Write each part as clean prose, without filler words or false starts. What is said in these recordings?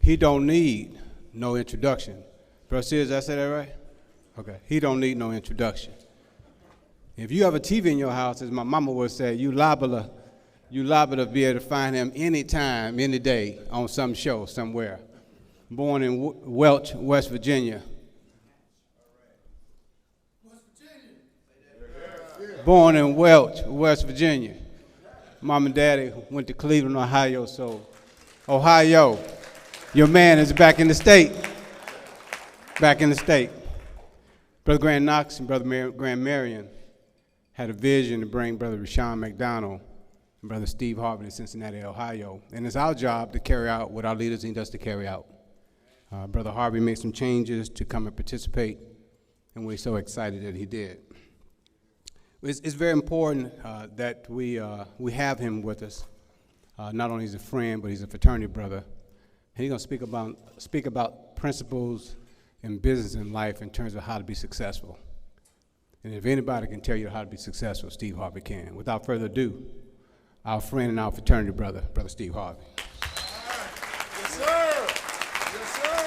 he don't need no introduction. Brother Sears, did I say that right? Okay. He don't need no introduction. If you have a TV in your house, as my mama would say, you liable to be able to find him anytime, any day on some show somewhere. Born in Welch, West Virginia. Born in Welch, West Virginia. Mom and Daddy went to Cleveland, Ohio, so Ohio, your man is back in the state. Back in the state. Brother Grant Knox and Brother Grant Marion had a vision to bring Brother Rashawn McDonald and Brother Steve Harvey to Cincinnati, Ohio. And it's our job to carry out what our leaders need us to carry out. Brother Harvey made some changes to come and participate, and we're so excited that he did. It's very important that we have him with us. Not only is he a friend, but he's a fraternity brother. And he's going to speak about principles in business and life in terms of how to be successful. And if anybody can tell you how to be successful, Steve Harvey can. Without further ado, our friend and our fraternity brother, Brother Steve Harvey. Yes, sir. Yes, sir.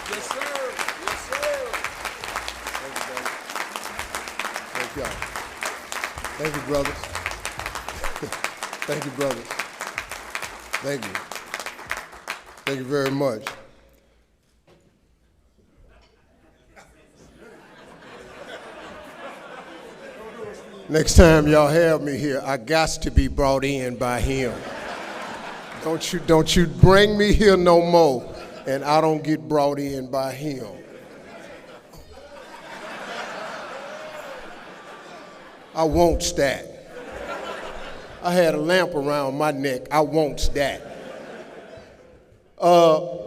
Yes, sir. Yes, sir. Thank you, y'all. Thank you, brothers. Thank you, brothers. Thank you. Thank you very much. Next time y'all have me here, I got to be brought in by him. Don't you bring me here no more, and I don't get brought in by him. I wants that. I had a lamp around my neck. I wants that.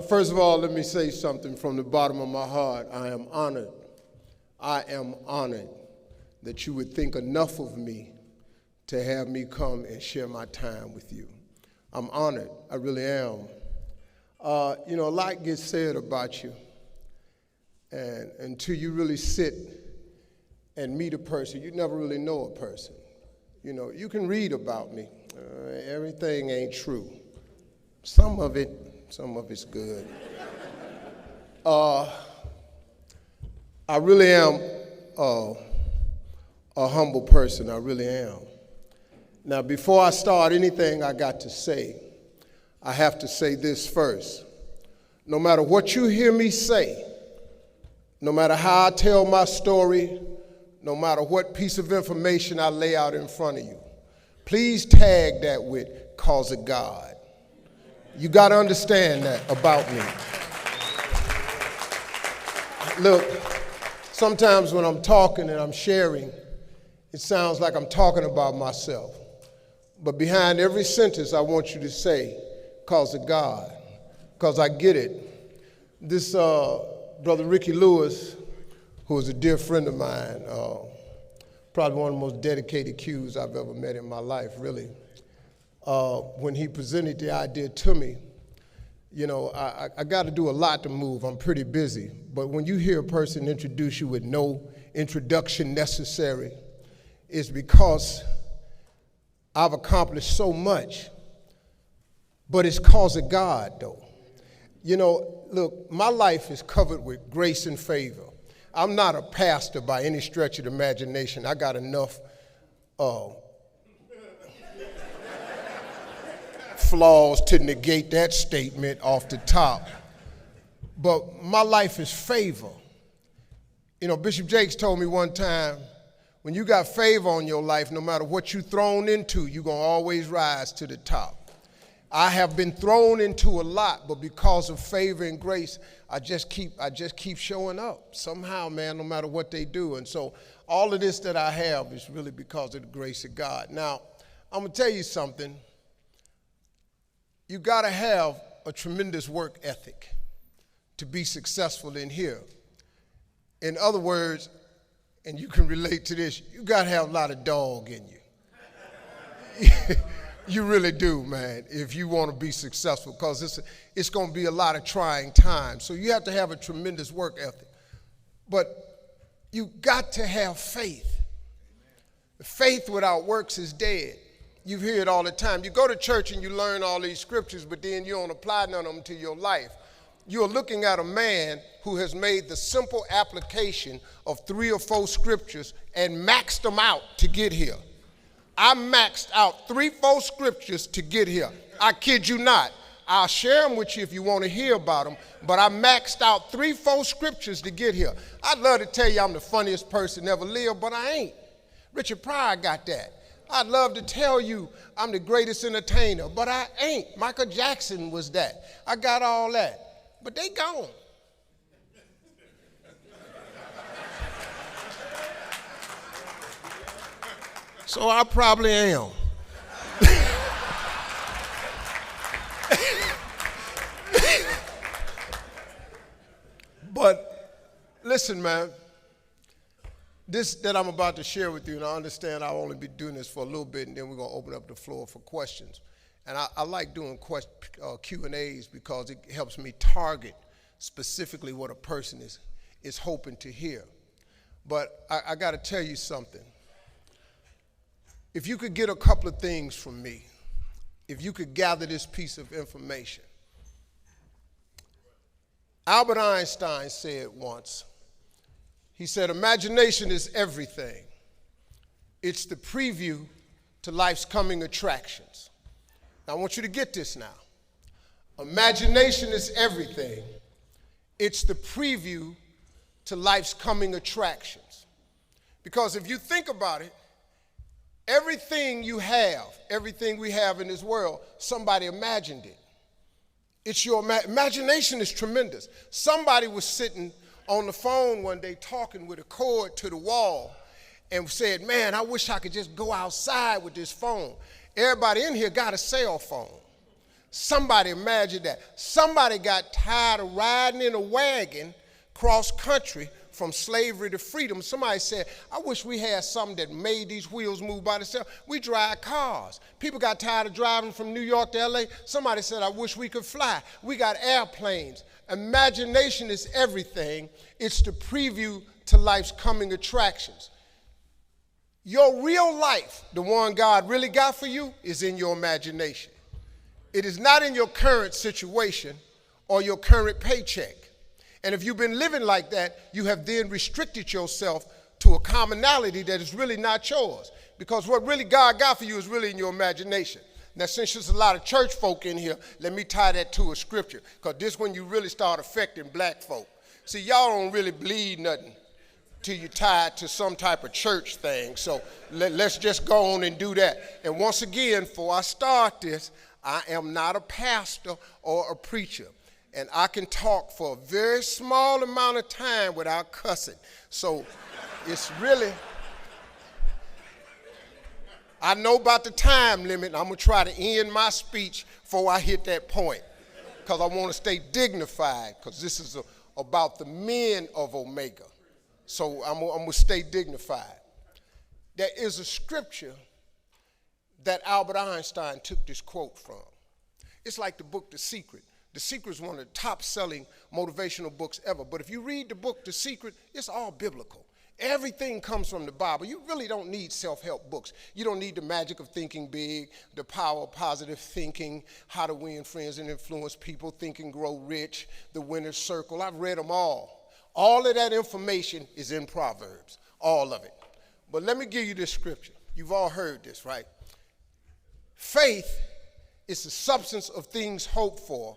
First of all, let me say something from the bottom of my heart. I am honored. I am honored that you would think enough of me to have me come and share my time with you. I'm honored, I really am. A lot gets said about you, and until you really sit and meet a person, you never really know a person. You can read about me. Everything ain't true. Some of it's good. I really am a humble person, I really am. Now, before I start anything I got to say, I have to say this first. No matter what you hear me say, no matter how I tell my story, no matter what piece of information I lay out in front of you, please tag that with "cause of God." You got to understand that about me. Look, sometimes when I'm talking and I'm sharing, it sounds like I'm talking about myself. But behind every sentence, I want you to say, "cause of God," because I get it. This Brother Ricky Lewis, who is a dear friend of mine, probably one of the most dedicated Qs I've ever met in my life, really. When he presented the idea to me, I got to do a lot to move. I'm pretty busy. But when you hear a person introduce you with no introduction necessary, it's because I've accomplished so much. But it's cause of God, though. Look, my life is covered with grace and favor. I'm not a pastor by any stretch of the imagination. I got enough flaws to negate that statement off the top. But my life is favor. Bishop Jakes told me one time, when you got favor on your life, no matter what you're thrown into, you're going to always rise to the top. I have been thrown into a lot, but because of favor and grace, I just keep showing up somehow, man, no matter what they do. And so all of this that I have is really because of the grace of God. Now, I'm going to tell you something. You got to have a tremendous work ethic to be successful in here. In other words, and you can relate to this, you got to have a lot of dog in you. You really do, man, if you want to be successful, because it's going to be a lot of trying times. So you have to have a tremendous work ethic. But you got to have faith. Faith without works is dead. You hear it all the time. You go to church and you learn all these scriptures, but then you don't apply none of them to your life. You're looking at a man who has made the simple application of 3 or 4 scriptures and maxed them out to get here. I maxed out 3, 4 scriptures to get here. I kid you not. I'll share them with you if you want to hear about them, but I maxed out 3, 4 scriptures to get here. I'd love to tell you I'm the funniest person ever lived, but I ain't. Richard Pryor got that. I'd love to tell you I'm the greatest entertainer, but I ain't. Michael Jackson was that. I got all that. But they gone. So I probably am. But listen, man, this that I'm about to share with you, and I understand I'll only be doing this for a little bit, and then we're going to open up the floor for questions. And I like doing Q&As because it helps me target specifically what a person is hoping to hear. But I got to tell you something. If you could get a couple of things from me, if you could gather this piece of information. Albert Einstein said once, he said, imagination is everything. It's the preview to life's coming attractions. Now, I want you to get this now. Imagination is everything. It's the preview to life's coming attractions. Because if you think about it, everything you have, everything we have in this world, somebody imagined it. It's your imagination is tremendous. Somebody was sitting on the phone one day talking with a cord to the wall and said, man, I wish I could just go outside with this phone. Everybody in here got a cell phone. Somebody imagined that. Somebody got tired of riding in a wagon cross country from slavery to freedom. Somebody said, I wish we had something that made these wheels move by themselves. We drive cars. People got tired of driving from New York to LA. Somebody said, I wish we could fly. We got airplanes. Imagination is everything. It's the preview to life's coming attractions. Your real life, the one God really got for you, is in your imagination. It is not in your current situation or your current paycheck. And if you've been living like that, you have then restricted yourself to a commonality that is really not yours. Because what really God got for you is really in your imagination. Now, since there's a lot of church folk in here, let me tie that to a scripture. Because this is when you really start affecting black folk. See, y'all don't really believe nothing till you tie it to some type of church thing. So let's just go on and do that. And once again, before I start this, I am not a pastor or a preacher. And I can talk for a very small amount of time without cussing. So it's really, I know about the time limit, and I'm going to try to end my speech before I hit that point. Because I want to stay dignified, because this is about the men of Omega. So I'm going to stay dignified. There is a scripture that Albert Einstein took this quote from. It's like the book The Secret. The Secret is one of the top-selling motivational books ever. But if you read the book The Secret, it's all biblical. Everything comes from the Bible. You really don't need self-help books. You don't need the magic of thinking big, the power of positive thinking, how to win friends and influence people, Think and Grow Rich, the Winner's Circle. I've read them all. All of that information is in Proverbs, all of it. But let me give you this scripture. You've all heard this, right? Faith is the substance of things hoped for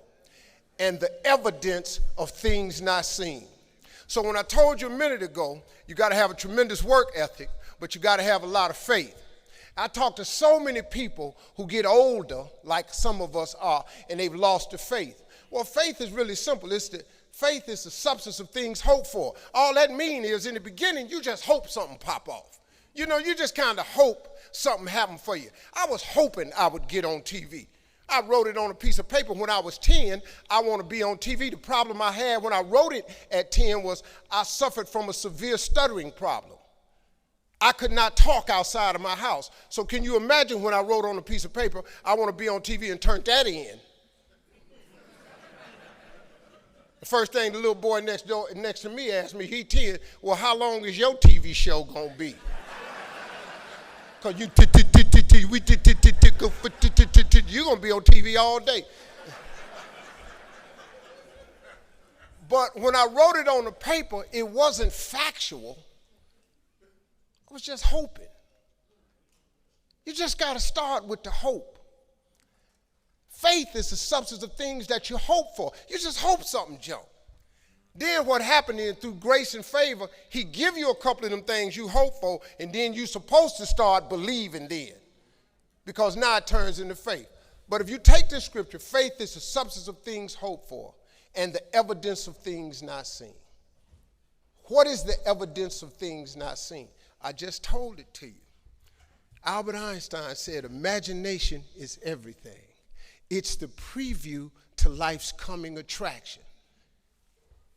and the evidence of things not seen. So when I told you a minute ago, you got to have a tremendous work ethic, but you got to have a lot of faith. I talk to so many people who get older, like some of us are, and they've lost their faith. Well, faith is really simple. Faith is the substance of things hoped for. All that means is in the beginning, you just hope something pop off. You know, you just kind of hope something happened for you. I was hoping I would get on TV. I wrote it on a piece of paper when I was 10, I want to be on TV. The problem I had when I wrote it at 10 was I suffered from a severe stuttering problem. I could not talk outside of my house. So can you imagine when I wrote on a piece of paper, I want to be on TV and turned that in? The first thing the little boy next to me asked me, he 10, well, how long is your TV show going to be? Because you You're going to be on TV all day. But when I wrote it on the paper, it wasn't factual. I was just hoping. You just got to start with the hope. Faith is the substance of things that you hope for. You just hope something jump. Then what happened is through grace and favor, he give you a couple of them things you hope for, and then you're supposed to start believing then. Because now it turns into faith. But if you take this scripture, faith is the substance of things hoped for and the evidence of things not seen. What is the evidence of things not seen? I just told it to you. Albert Einstein said, imagination is everything. It's the preview to life's coming attraction.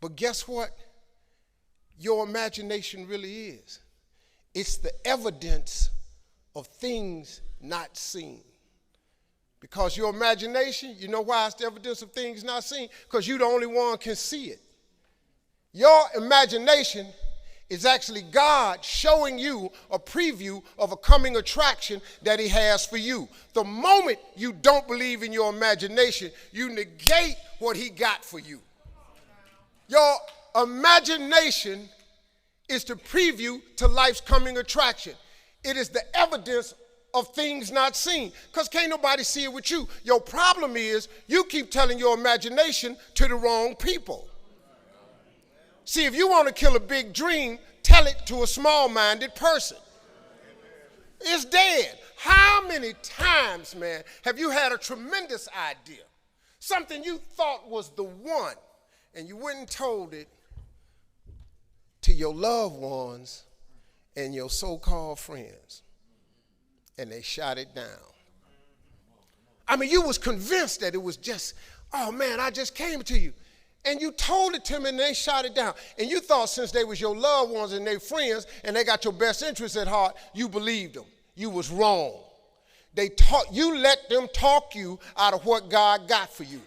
But guess what? Your imagination really is. It's the evidence of things not seen. Because your imagination, you know why it's the evidence of things not seen? Because you're the only one can see it. Your imagination is actually God showing you a preview of a coming attraction that he has for you. The moment you don't believe in your imagination, you negate what he got for you. Your imagination is the preview to life's coming attraction. It is the evidence of things not seen, because can't nobody see it with you. Your problem is you keep telling your imagination to the wrong people. See, if you want to kill a big dream, tell it to a small-minded person. It's dead. How many times, man, have you had a tremendous idea, something you thought was the one, and you went and told it to your loved ones and your so-called friends, and they shot it down? I mean, you was convinced that it was just, oh man, I just came to you. And you told it to them and they shot it down. And you thought since they was your loved ones and their friends and they got your best interests at heart, you believed them. You was wrong. You let them talk you out of what God got for you.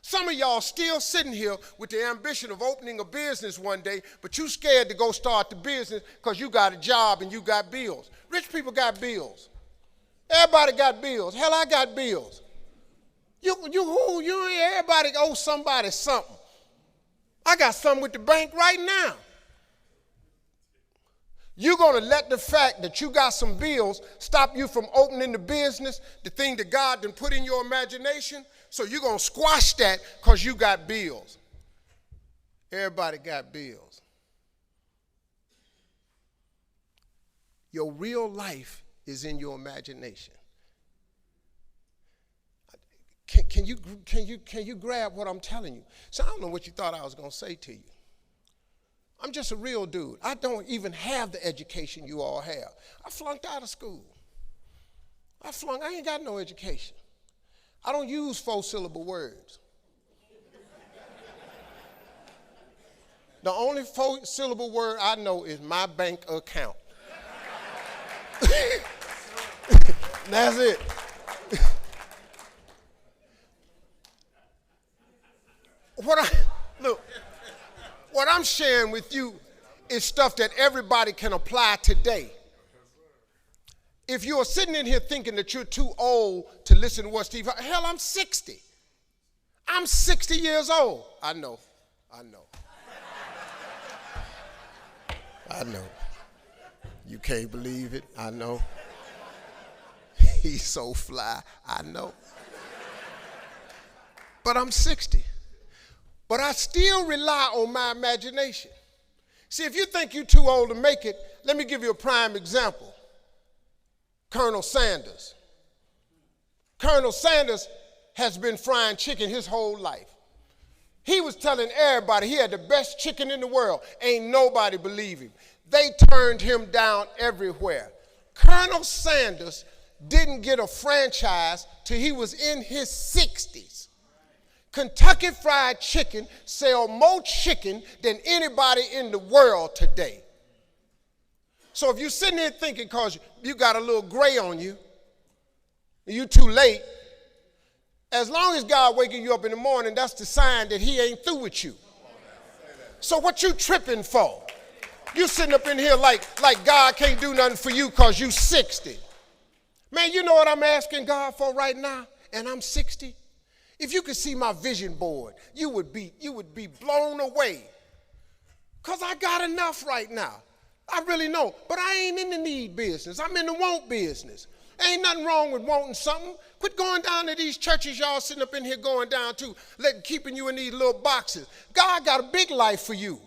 Some of y'all still sitting here with the ambition of opening a business one day, but you scared to go start the business because you got a job and you got bills. Rich people got bills. Everybody got bills. Hell, I got bills. Everybody owe somebody something. I got something with the bank right now. You're going to let the fact that you got some bills stop you from opening the business, the thing that God done put in your imagination? So you're going to squash that because you got bills. Everybody got bills. Your real life is in your imagination. Can you grab what I'm telling you? So I don't know what you thought I was going to say to you. I'm just a real dude. I don't even have the education you all have. I flunked out of school. I ain't got no education. I don't use 4-syllable words. The only 4-syllable word I know is my bank account. That's it. What I'm sharing with you is stuff that everybody can apply today. If you're sitting in here thinking that you're too old to listen to what Steve Harvey, hell, I'm 60. I'm 60 years old. I know. You can't believe it. I know. He's so fly. I know. But I'm 60. But I still rely on my imagination. See, if you think you're too old to make it, let me give you a prime example. Colonel Sanders. Colonel Sanders has been frying chicken his whole life. He was telling everybody he had the best chicken in the world. Ain't nobody believe him. They turned him down everywhere. Colonel Sanders didn't get a franchise till he was in his 60s. Kentucky Fried Chicken sell more chicken than anybody in the world today. So if you're sitting here thinking because you got a little gray on you, and you're too late, as long as God waking you up in the morning, that's the sign that he ain't through with you. So what you tripping for? You sitting up in here like God can't do nothing for you because you 60. Man, you know what I'm asking God for right now? And I'm 60. If you could see my vision board, you would be blown away. Because I got enough right now. I really know. But I ain't in the need business. I'm in the want business. Ain't nothing wrong with wanting something. Quit going down to these churches y'all sitting up in here going down to, keeping you in these little boxes. God got a big life for you.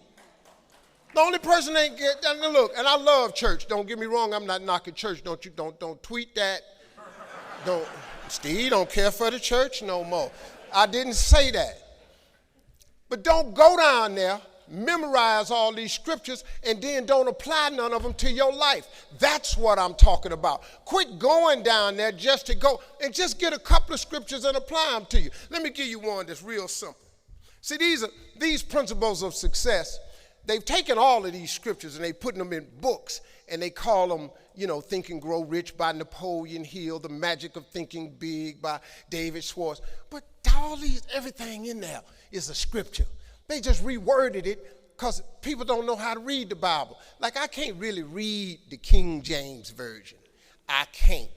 The only person ain't get, and look, and I love church. Don't get me wrong, I'm not knocking church. Don't tweet that. Steve don't care for the church no more. I didn't say that. But don't go down there, memorize all these scriptures, and then don't apply none of them to your life. That's what I'm talking about. Quit going down there just to go and just get a couple of scriptures and apply them to you. Let me give you one that's real simple. See, these principles of success, they've taken all of these scriptures and they putting them in books, and they call them, Think and Grow Rich by Napoleon Hill, The Magic of Thinking Big by David Schwartz. But everything in there is a scripture. They just reworded it because people don't know how to read the Bible. Like, I can't really read the King James Version. I can't.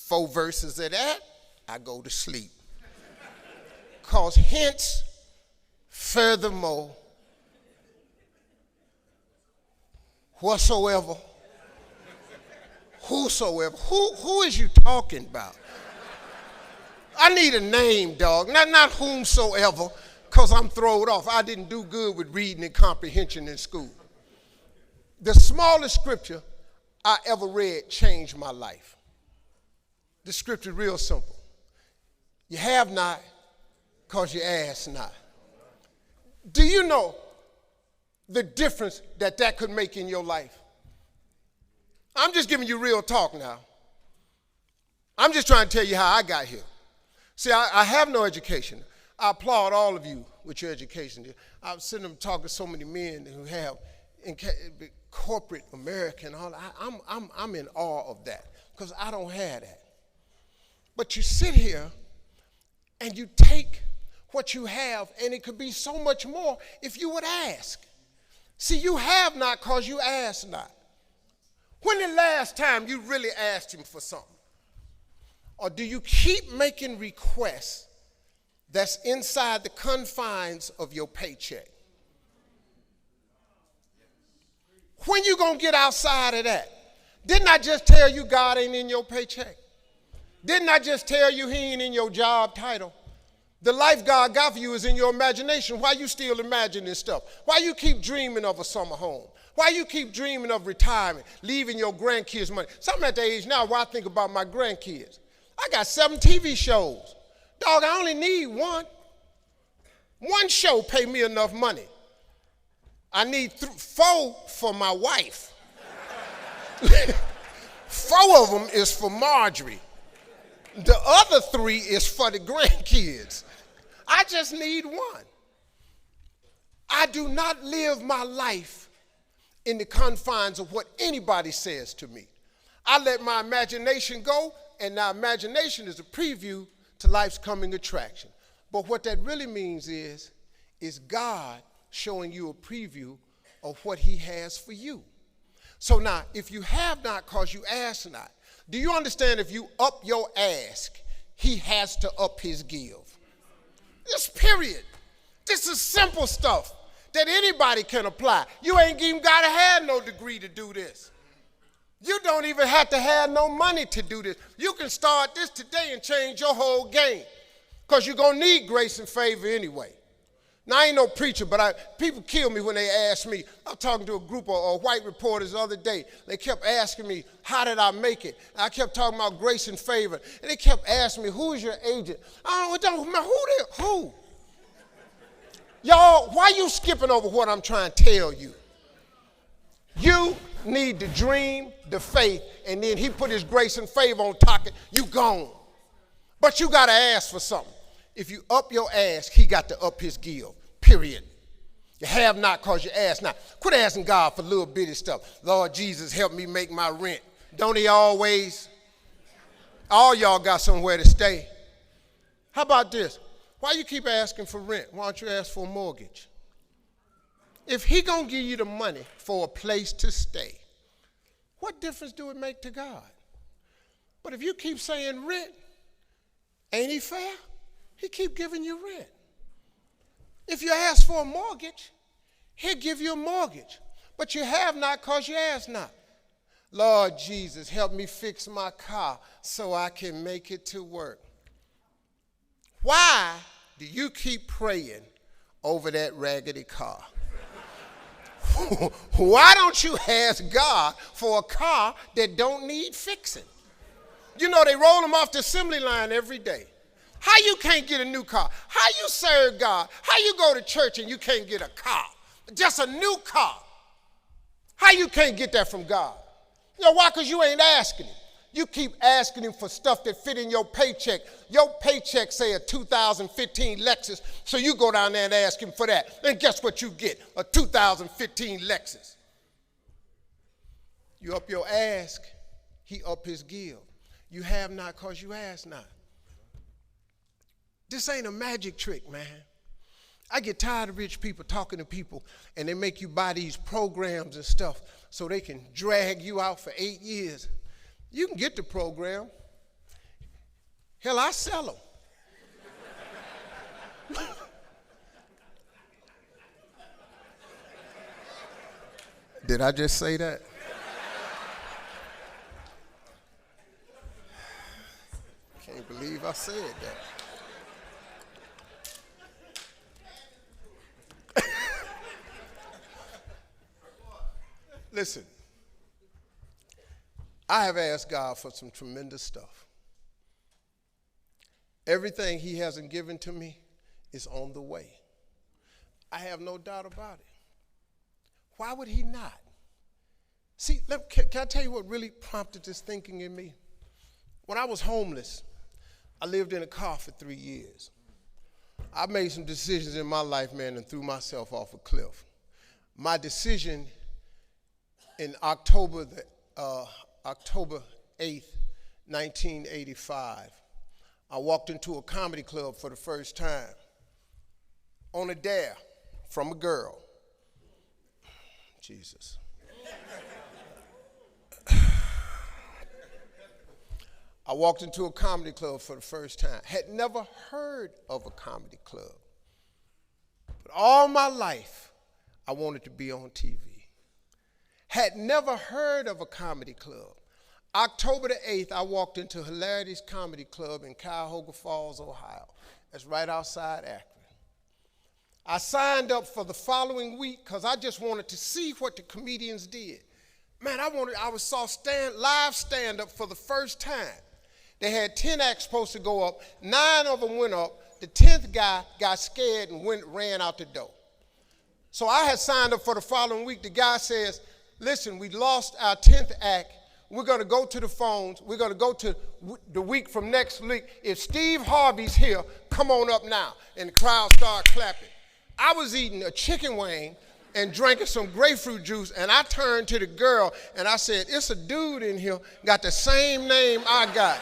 4 verses of that, I go to sleep. Because hence, furthermore, whatsoever, whosoever. Who is you talking about? I need a name, dog. Not whomsoever, because I'm thrown off. I didn't do good with reading and comprehension in school. The smallest scripture I ever read changed my life. The scripture is real simple. You have not because you ask not. Do you know the difference that could make in your life? I'm just giving you real talk now. I'm just trying to tell you how I got here. See, I have no education. I applaud all of you with your education. I'm sitting there talking to so many men who have in corporate America and all that. I'm in awe of that because I don't have that. But you sit here and you take what you have, and it could be so much more if you would ask. See, you have not because you ask not. When the last time you really asked him for something? Or do you keep making requests that's inside the confines of your paycheck? When you gonna get outside of that? Didn't I just tell you God ain't in your paycheck? Didn't I just tell you he ain't in your job title? The life God got for you is in your imagination. Why you still imagining stuff? Why you keep dreaming of a summer home? Why you keep dreaming of retirement, leaving your grandkids money? So I'm at the age now where I think about my grandkids. I got 7 TV shows. Dog, I only need one. One show pay me enough money. I need 4 for my wife. 4 of them is for Marjorie. The other 3 is for the grandkids. I just need one. I do not live my life in the confines of what anybody says to me. I let my imagination go, and now imagination is a preview to life's coming attraction. But what that really means is God showing you a preview of what he has for you. So now, if you have not because you ask not, do you understand if you up your ask, he has to up his give? This period. This is simple stuff that anybody can apply. You ain't even got to have no degree to do this. You don't even have to have no money to do this. You can start this today and change your whole game because you're going to need grace and favor anyway. Now, I ain't no preacher, but people kill me when they ask me. I was talking to a group of white reporters the other day. They kept asking me, how did I make it? And I kept talking about grace and favor. And they kept asking me, who's your agent? It don't matter. Who? Y'all, why you skipping over what I'm trying to tell you? You need the dream, the faith, and then he put his grace and favor on top of it. You gone. But you got to ask for something. If you up your ask, he got to up his give, period. You have not because you ask not. Quit asking God for little bitty stuff. Lord Jesus, help me make my rent. Don't he always? All y'all got somewhere to stay. How about this? Why you keep asking for rent? Why don't you ask for a mortgage? If he gonna give you the money for a place to stay, what difference do it make to God? But if you keep saying rent, ain't he fair? He keep giving you rent. If you ask for a mortgage, he'll give you a mortgage. But you have not because you ask not. Lord Jesus, help me fix my car so I can make it to work. Why do you keep praying over that raggedy car? Why don't you ask God for a car that don't need fixing? You know, they roll them off the assembly line every day. How you can't get a new car? How you serve God? How you go to church and you can't get a car? Just a new car. How you can't get that from God? You know why? Because you ain't asking him. You keep asking him for stuff that fit in your paycheck. Your paycheck say a 2015 Lexus, so you go down there and ask him for that. And guess what you get? A 2015 Lexus. You up your ask, he up his give. You have not because you ask not. This ain't a magic trick, man. I get tired of rich people talking to people and they make you buy these programs and stuff so they can drag you out for 8 years. You can get the program. Hell, I sell them. Did I just say that? Can't believe I said that. Listen. I have asked God for some tremendous stuff. Everything he hasn't given to me is on the way. I have no doubt about it. Why would he not? See, can I tell you what really prompted this thinking in me? When I was homeless, I lived in a car for 3 years. I made some decisions in my life, man, and threw myself off a cliff. My decision in October 8th, 1985, I walked into a comedy club for the first time on a dare from a girl. Jesus. I walked into a comedy club for the first time. Had never heard of a comedy club. But all my life, I wanted to be on TV. Had never heard of a comedy club. October the 8th, I walked into Hilarity's Comedy Club in Cuyahoga Falls, Ohio. That's right outside Akron. I signed up for the following week because I just wanted to see what the comedians did. Man, I saw live stand-up for the first time. They had 10 acts supposed to go up. 9 of them went up. The 10th guy got scared and ran out the door. So I had signed up for the following week. The guy says, listen, we lost our 10th act. We're going to go to the phones. We're going to go to the week from next week. If Steve Harvey's here, come on up now. And the crowd started clapping. I was eating a chicken wing and drinking some grapefruit juice, and I turned to the girl, and I said, it's a dude in here, got the same name I got.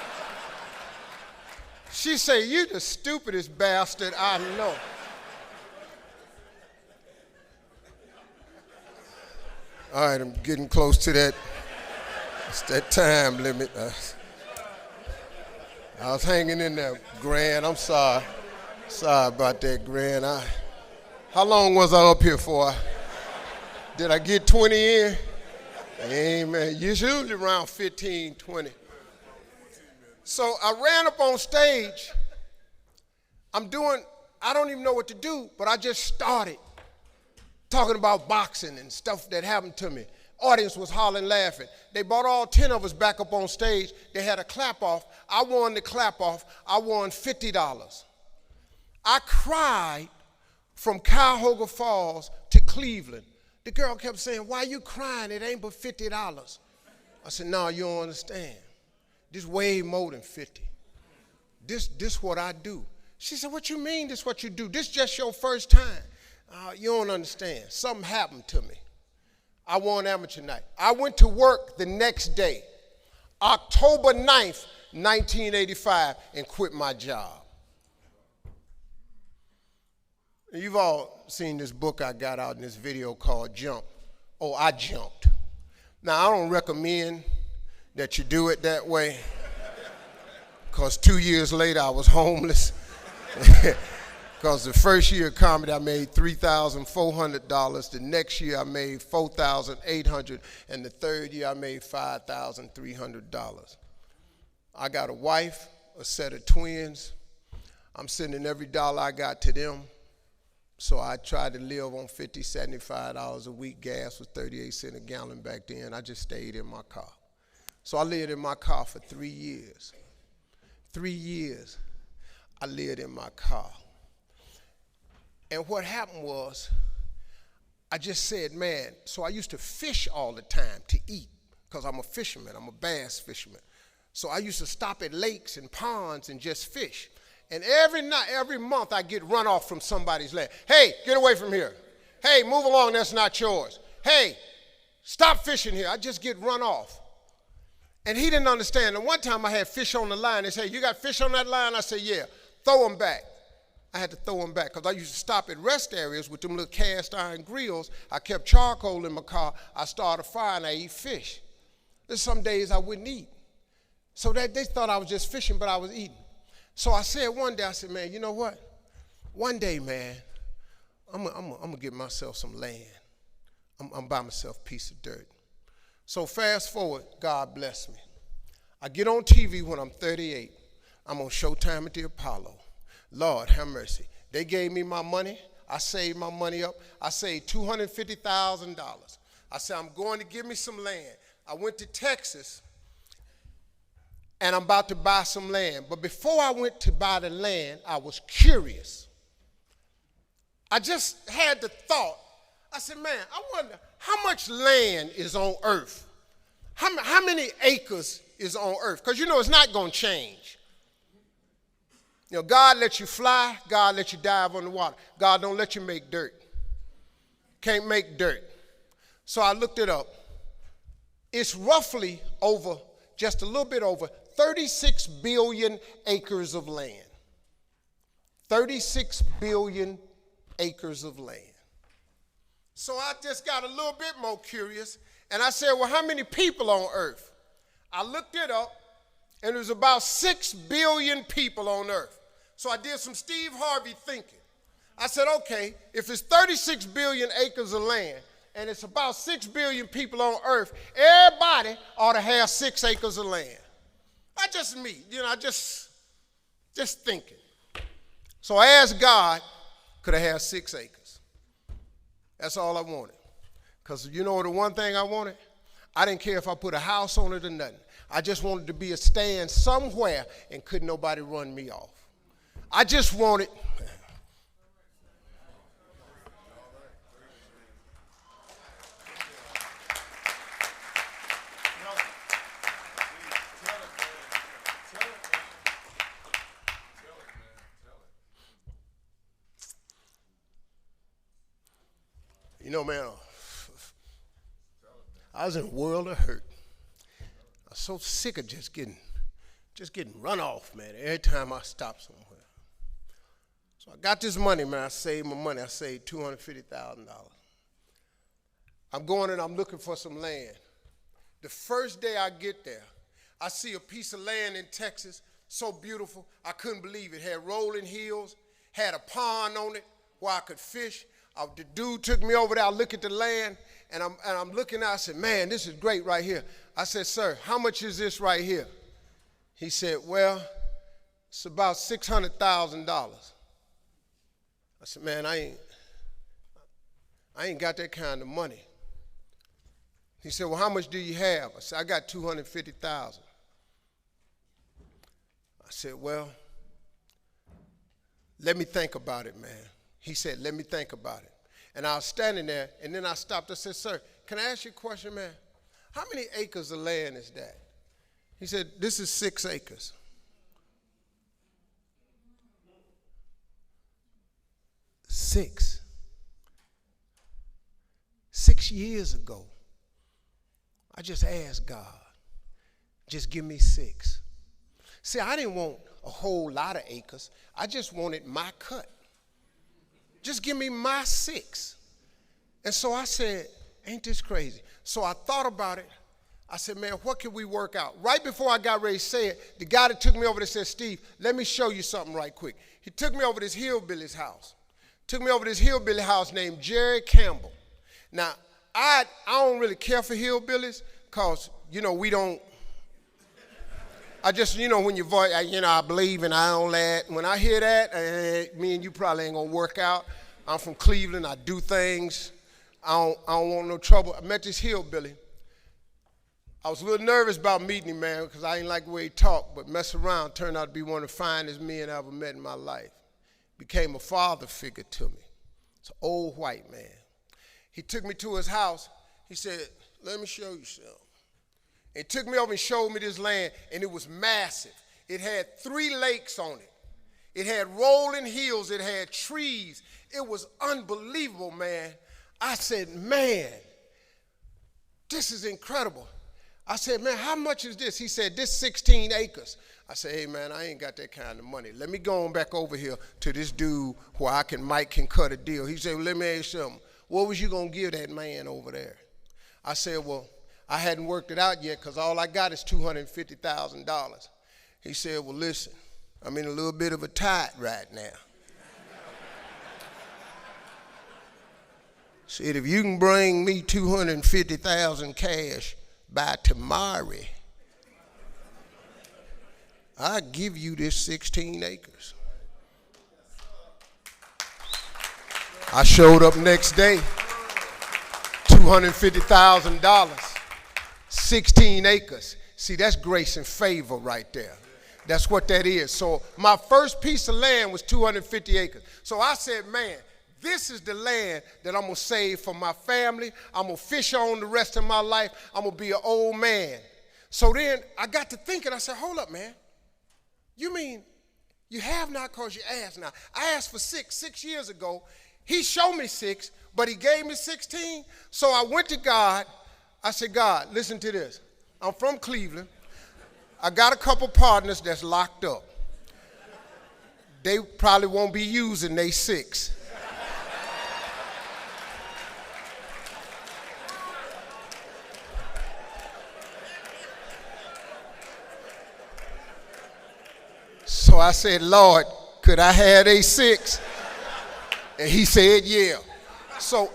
She said, you the stupidest bastard I know. All right, I'm getting close to that. It's that time limit. I was hanging in there, Grand. I'm sorry. Sorry about that, Grand. How long was I up here for? Did I get 20 in? Amen. Usually around 15, 20. So I ran up on stage. I don't even know what to do, but I just started talking about boxing and stuff that happened to me. Audience was hollering, laughing. They brought all 10 of us back up on stage. They had a clap off. I won the clap off. I won $50. I cried from Cuyahoga Falls to Cleveland. The girl kept saying, why you crying? It ain't but $50. I said, no, you don't understand. This way more than 50. This what I do. She said, what you mean this what you do? This just your first time. You don't understand. Something happened to me. I won amateur night. I went to work the next day, October 9th, 1985, and quit my job. You've all seen this book I got out in this video called Jump. Oh, I jumped. Now, I don't recommend that you do it that way. because 2 years later I was homeless. Because the first year of comedy I made $3,400. The next year I made $4,800. And the third year I made $5,300. I got a wife, a set of twins. I'm sending every dollar I got to them. So I tried to live on $50, $75 a week. Gas was 38 cents a gallon back then. I just stayed in my car. So I lived in my car for 3 years. 3 years I lived in my car. And what happened was, I just said, man, so I used to fish all the time to eat, because I'm a fisherman, I'm a bass fisherman. So I used to stop at lakes and ponds and just fish. And every month I get run off from somebody's land. Hey, get away from here. Hey, move along, that's not yours. Hey, stop fishing here. I just get run off. And he didn't understand. And one time I had fish on the line. They said, you got fish on that line? I said, yeah, throw them back. I had to throw them back because I used to stop at rest areas with them little cast iron grills. I kept charcoal in my car. I started a fire and I eat fish. There's some days I wouldn't eat. So they thought I was just fishing, but I was eating. So I said one day, I said, man, you know what? One day, man, I'm going to get myself some land. I'm buy myself a piece of dirt. So fast forward, God bless me. I get on TV when I'm 38. I'm on Showtime at the Apollo. Lord, have mercy. They gave me my money. I saved my money up. I saved $250,000. I said, I'm going to give me some land. I went to Texas, and I'm about to buy some land. But before I went to buy the land, I was curious. I just had the thought. I said, man, I wonder how much land is on earth? How many acres is on earth? Because, you know, it's not going to change. You know, God lets you fly. God lets you dive on the water. God don't let you make dirt. Can't make dirt. So I looked it up. It's roughly over, just a little bit over, 36 billion acres of land. 36 billion acres of land. So I just got a little bit more curious, and I said, well, how many people on earth? I looked it up, and there's about 6 billion people on earth. So I did some Steve Harvey thinking. I said, okay, if it's 36 billion acres of land, and it's about 6 billion people on earth, everybody ought to have 6 acres of land. Not just me, you know, just thinking. So I asked God, could I have 6 acres? That's all I wanted. Because you know the one thing I wanted? I didn't care if I put a house on it or nothing. I just wanted to be a stand somewhere and couldn't nobody run me off. I just wanted. You know, man, I was in a world of hurt. I was so sick of just getting run off, man, every time I stopped somewhere. So I got this money, man. I saved my money. I saved $250,000. I'm going and I'm looking for some land. The first day I get there, I see a piece of land in Texas, so beautiful, I couldn't believe it. It had rolling hills, had a pond on it where I could fish. The dude took me over there. I look at the land, and I'm looking out. I said, man, this is great right here. I said, sir, how much is this right here? He said, well, it's about $600,000. I said, man, I ain't got that kind of money. He said, well, how much do you have? I said, I got $250,000. I said, well, let me think about it, man. He said, let me think about it. And I was standing there, and then I stopped. I said, sir, can I ask you a question, man? How many acres of land is that? He said, this is 6 acres. Six years ago, I just asked God, just give me 6. See, I didn't want a whole lot of acres. I just wanted my cut. Just give me my 6. And so I said, ain't this crazy? So I thought about it. I said, man, what can we work out? Right before I got ready to say it, the guy that took me over there said, Steve, let me show you something right quick. He took me over to this hillbilly's house. Took me over to this hillbilly house named Jerry Campbell. Now, I don't really care for hillbillies because, we don't, I just, when your voice, I believe and I don't let. When I hear that, me and you probably ain't going to work out. I'm from Cleveland. I do things. I don't want no trouble. I met this hillbilly. I was a little nervous about meeting him, man, because I didn't like the way he talked, but mess around, turned out to be one of the finest men I ever met in my life. Became a father figure to me. It's an old white man. He took me to his house. He said, let me show you something. He took me over and showed me this land, and it was massive. It had 3 lakes on it. It had rolling hills. It had trees. It was unbelievable, man. I said, man, this is incredible. I said, man, how much is this? He said, this 16 acres. I said, hey, man, I ain't got that kind of money. Let me go on back over here to this dude where Mike can cut a deal. He said, well, let me ask you something. What was you going to give that man over there? I said, well, I hadn't worked it out yet because all I got is $250,000. He said, well, listen, I'm in a little bit of a tight right now. Said, if you can bring me $250,000 cash by tomorrow, I'll give you this 16 acres. I showed up next day, $250,000, 16 acres. See, that's grace and favor right there. That's what that is. So my first piece of land was 250 acres. So I said, man, this is the land that I'm going to save for my family. I'm going to fish on the rest of my life. I'm going to be an old man. So then I got to thinking, I said, hold up, man. You mean you have not because you ask now? I asked for 6 years ago. He showed me 6, but he gave me 16. So I went to God. I said, God, listen to this. I'm from Cleveland. I got a couple partners that's locked up. They probably won't be using they 6. So I said, Lord, could I have a 6? And he said, yeah. So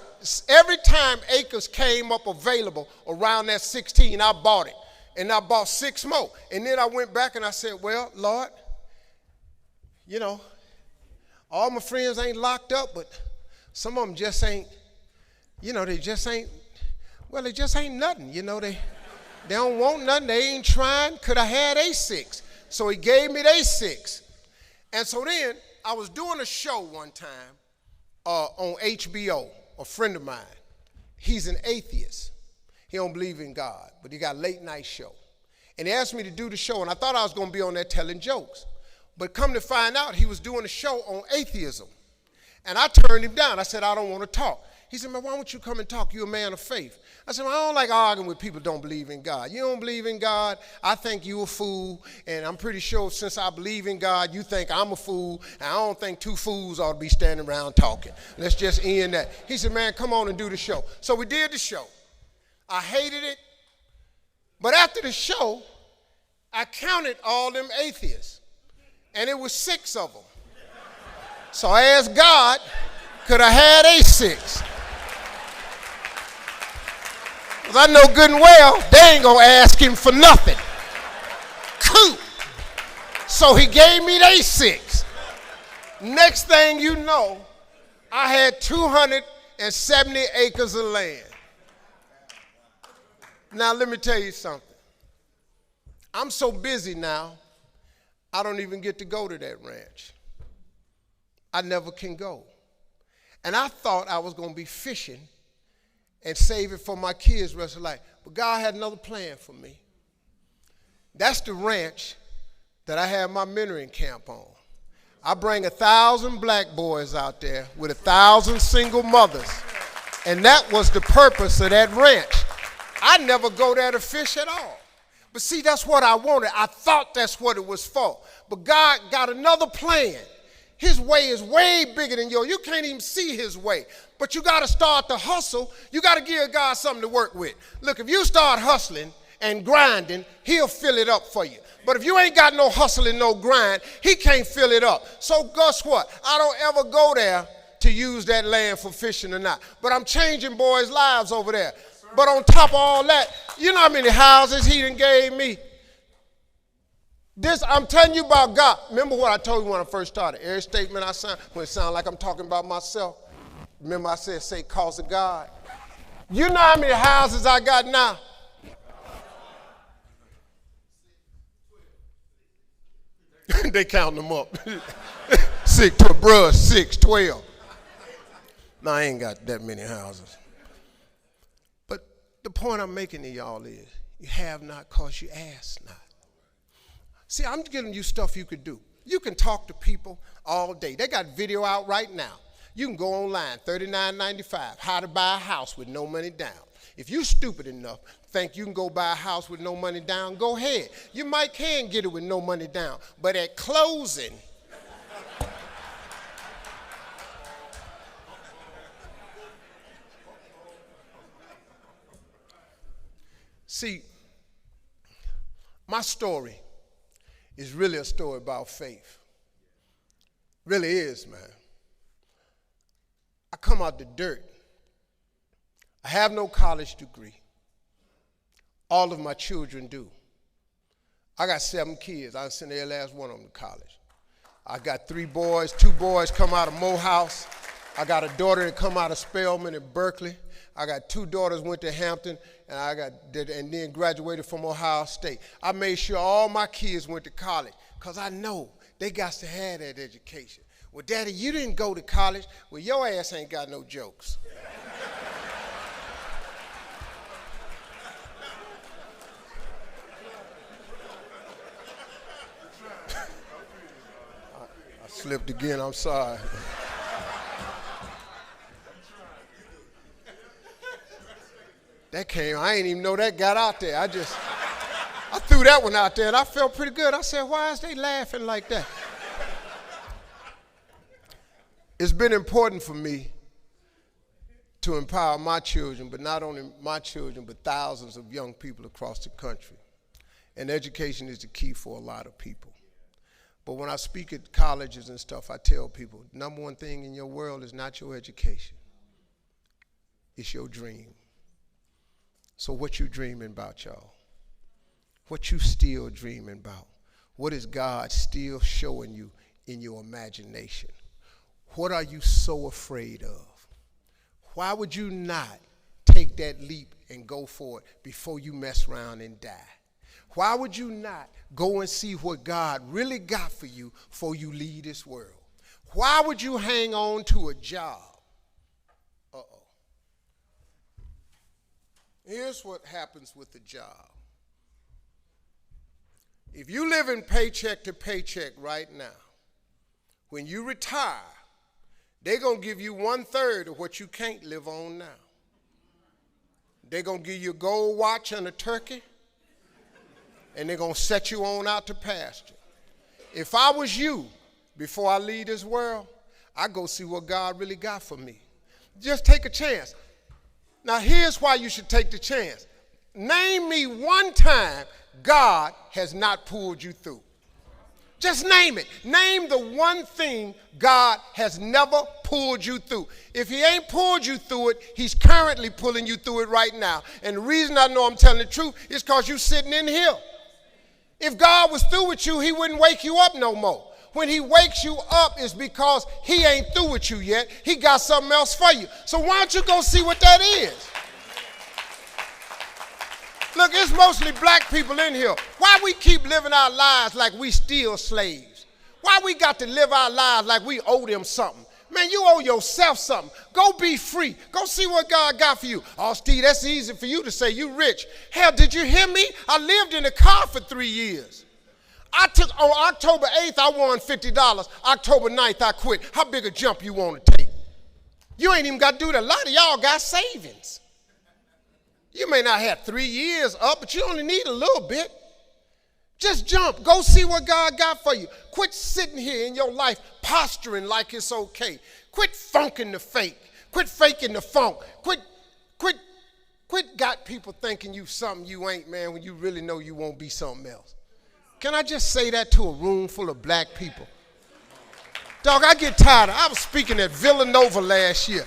every time acres came up available around that 16, I bought it. And I bought 6 more. And then I went back and I said, well, Lord, all my friends ain't locked up, but some of them just ain't, they just ain't nothing. They don't want nothing. They ain't trying. Could I have a 6? So he gave me they 6. And so then I was doing a show one time on HBO, a friend of mine. He's an atheist. He don't believe in God, but he got a late night show. And he asked me to do the show, and I thought I was going to be on there telling jokes. But come to find out, he was doing a show on atheism. And I turned him down. I said, I don't want to talk. He said, man, why don't you come and talk? You're a man of faith. I said, well, I don't like arguing with people who don't believe in God. You don't believe in God, I think you a fool, and I'm pretty sure since I believe in God, you think I'm a fool, and I don't think 2 fools ought to be standing around talking. Let's just end that. He said, man, come on and do the show. So we did the show. I hated it, but after the show, I counted all them atheists, and it was 6 of them. So I asked God, could I have a 6? Because I know good and well, they ain't going to ask him for nothing. Cool. So he gave me they 6. Next thing you know, I had 270 acres of land. Now, let me tell you something. I'm so busy now, I don't even get to go to that ranch. I never can go. And I thought I was going to be fishing and save it for my kids' rest of life. But God had another plan for me. That's the ranch that I have my mentoring camp on. I bring 1,000 black boys out there with 1,000 single mothers. And that was the purpose of that ranch. I never go there to fish at all. But see, that's what I wanted. I thought that's what it was for. But God got another plan. His way is way bigger than yours. You can't even see his way. But you got to start to hustle. You got to give God something to work with. Look, if you start hustling and grinding, he'll fill it up for you. But if you ain't got no hustle and no grind, he can't fill it up. So guess what? I don't ever go there to use that land for fishing or not. But I'm changing boys' lives over there. But on top of all that, you know how many houses he done gave me? This, I'm telling you about God. Remember what I told you when I first started? Every statement I sound, when it sounds like I'm talking about myself. Remember I said, say, cause of God. You know how many houses I got now? They counting them up. 6, 12. No, I ain't got that many houses. But the point I'm making to y'all is, you have not because you ask not. See, I'm giving you stuff you could do. You can talk to people all day. They got video out right now. You can go online, $39.95, how to buy a house with no money down. If you're stupid enough, think you can go buy a house with no money down, go ahead. You might can get it with no money down, but at closing, see, my story is really a story about faith. Really is, man. I come out the dirt. I have no college degree. All of my children do. I got 7 kids. I sent every last one of them to college. I got 3 boys. 2 boys come out of Morehouse. I got a daughter that come out of Spelman in Berkeley. I got 2 daughters went to Hampton, and then graduated from Ohio State. I made sure all my kids went to college because I know they got to have that education. Well, Daddy, you didn't go to college. Well, your ass ain't got no jokes. I slipped again, I'm sorry. That came, I ain't even know that got out there. I threw that one out there and I felt pretty good. I said, why is they laughing like that? It's been important for me to empower my children, but not only my children, but thousands of young people across the country. And education is the key for a lot of people. But when I speak at colleges and stuff, I tell people, number one thing in your world is not your education. It's your dream. So what you dreaming about, y'all? What you still dreaming about? What is God still showing you in your imagination? What are you so afraid of? Why would you not take that leap and go for it before you mess around and die? Why would you not go and see what God really got for you before you leave this world? Why would you hang on to a job? Here's what happens with the job. If you live in paycheck to paycheck right now, when you retire, they're going to give you 1/3 of what you can't live on now. They're going to give you a gold watch and a turkey, and they're going to set you on out to pasture. If I was you, before I leave this world, I'd go see what God really got for me. Just take a chance. Now, here's why you should take the chance. Name me one time God has not pulled you through. Just name it. Name the one thing God has never pulled you through. If he ain't pulled you through it, he's currently pulling you through it right now. And the reason I know I'm telling the truth is because you're sitting in here. If God was through with you, he wouldn't wake you up no more. When he wakes you up, it's because he ain't through with you yet. He got something else for you. So why don't you go see what that is? Look, it's mostly black people in here. Why we keep living our lives like we still slaves? Why we got to live our lives like we owe them something? Man, you owe yourself something. Go be free. Go see what God got for you. Oh, Steve, that's easy for you to say. You rich. Hell, did you hear me? I lived in a car for 3 years. On October 8th, I won $50. October 9th, I quit. How big a jump you want to take? You ain't even got to do that. A lot of y'all got savings. You may not have 3 years up, but you only need a little bit. Just jump. Go see what God got for you. Quit sitting here in your life posturing like it's okay. Quit funking the fake. Quit faking the funk. Quit Quit got people thinking you something you ain't, man, when you really know you won't be something else. Can I just say that to a room full of black people? Dog, I get tired. I was speaking at Villanova last year.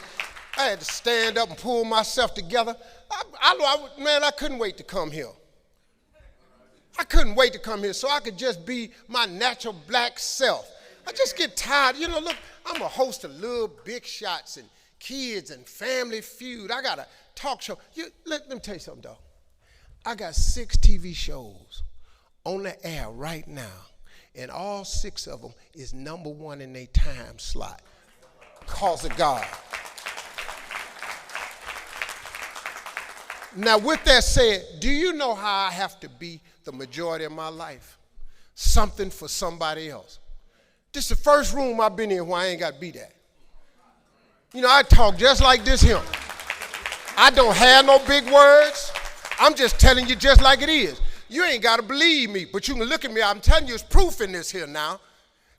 I had to stand up and pull myself together. I couldn't wait to come here. I couldn't wait to come here so I could just be my natural black self. I just get tired. You know, look, I'm a host of Little Big Shots and Kids and Family Feud. I got a talk show. Let me tell you something, dog. I got 6 TV shows on the air right now, and all 6 of them is #1 in their time slot. Cause of God. Now, with that said, do you know how I have to be the majority of my life? Something for somebody else. This is the first room I've been in where I ain't got to be that. You know, I talk just like this here. I don't have no big words. I'm just telling you just like it is. You ain't got to believe me, but you can look at me. I'm telling you, it's proof in this here now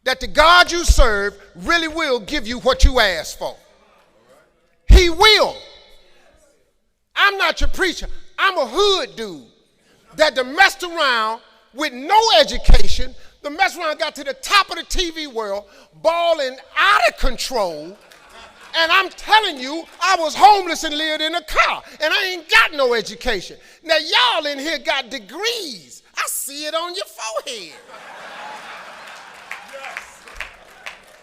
that the God you serve really will give you what you ask for. He will. I'm not your preacher. I'm a hood dude that done messed around with no education, the mess around got to the top of the TV world, balling out of control. And I'm telling you, I was homeless and lived in a car, and I ain't got no education. Now, y'all in here got degrees. I see it on your forehead. Yes.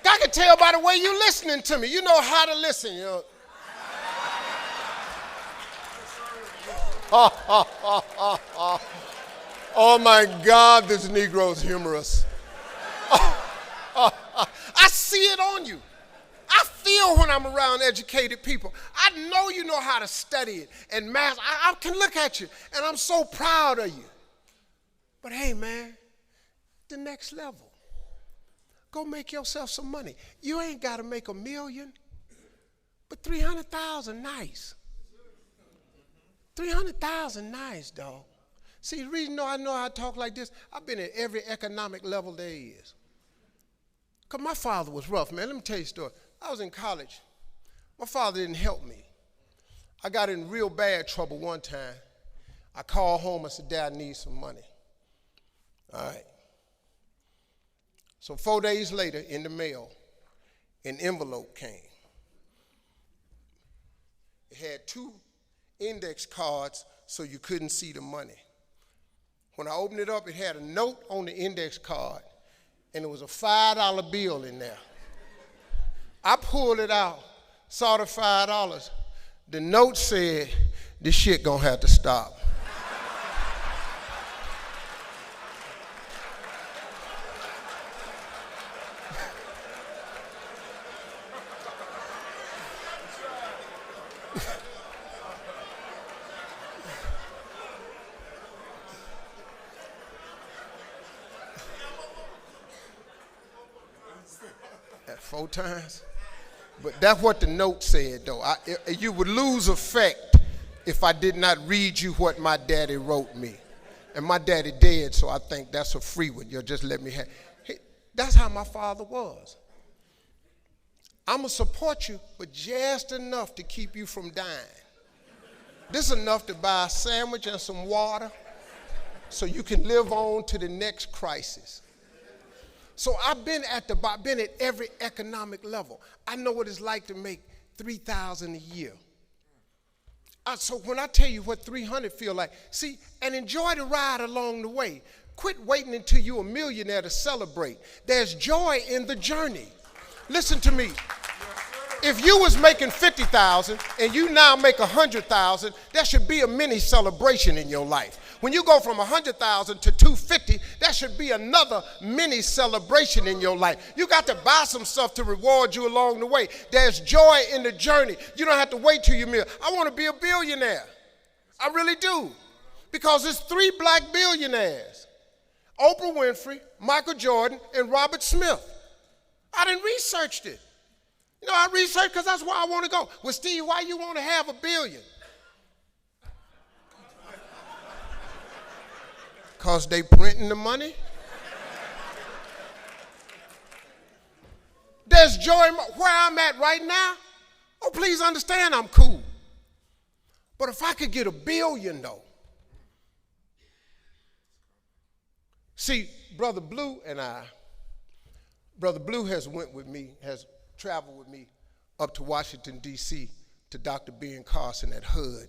I can tell by the way you listening to me. You know how to listen. You know. Oh my God, this Negro's humorous. I see it on you. I feel when I'm around educated people. I know you know how to study it and math. I can look at you, and I'm so proud of you. But hey, man, the next level. Go make yourself some money. You ain't got to make $1 million, but 300,000, nice. 300,000, nice, dog. See, the reason I know how to talk like this, I've been at every economic level there is. Because my father was rough, man. Let me tell you a story. I was in college. My father didn't help me. I got in real bad trouble one time. I called home and said, Dad, I need some money. All right. So 4 days later, in the mail, an envelope came. It had 2 index cards so you couldn't see the money. When I opened it up, it had a note on the index card, and there was a $5 bill in there. I pulled it out, saw the $5. The note said, this shit gonna have to stop. That 4 times. But that's what the note said, though. You would lose effect if I did not read you what my daddy wrote me. And my daddy dead, so I think that's a free one. You'll just let me have. That's how my father was. I'm going to support you, but just enough to keep you from dying. This is enough to buy a sandwich and some water so you can live on to the next crisis. So I've been at every economic level. I know what it's like to make $3,000 a year. So when I tell you what 300 feel like, see, and enjoy the ride along the way. Quit waiting until you're a millionaire to celebrate. There's joy in the journey. Listen to me. If you was making $50,000 and you now make $100,000, there should be a mini celebration in your life. When you go from $100,000 to $250,000, that should be another mini celebration in your life. You got to buy some stuff to reward you along the way. There's joy in the journey. You don't have to wait till you're a millionaire. I want to be a billionaire. I really do. Because there's 3 black billionaires. Oprah Winfrey, Michael Jordan, and Robert Smith. I didn't research it. You know, I researched because that's where I want to go. Well, Steve, why you want to have $1 billion? Because they printing the money? There's joy in where I'm at right now. Oh, please understand I'm cool. But if I could get $1 billion, though. See, Brother Blue has traveled with me up to Washington, D.C. to Dr. Ben Carson at HUD.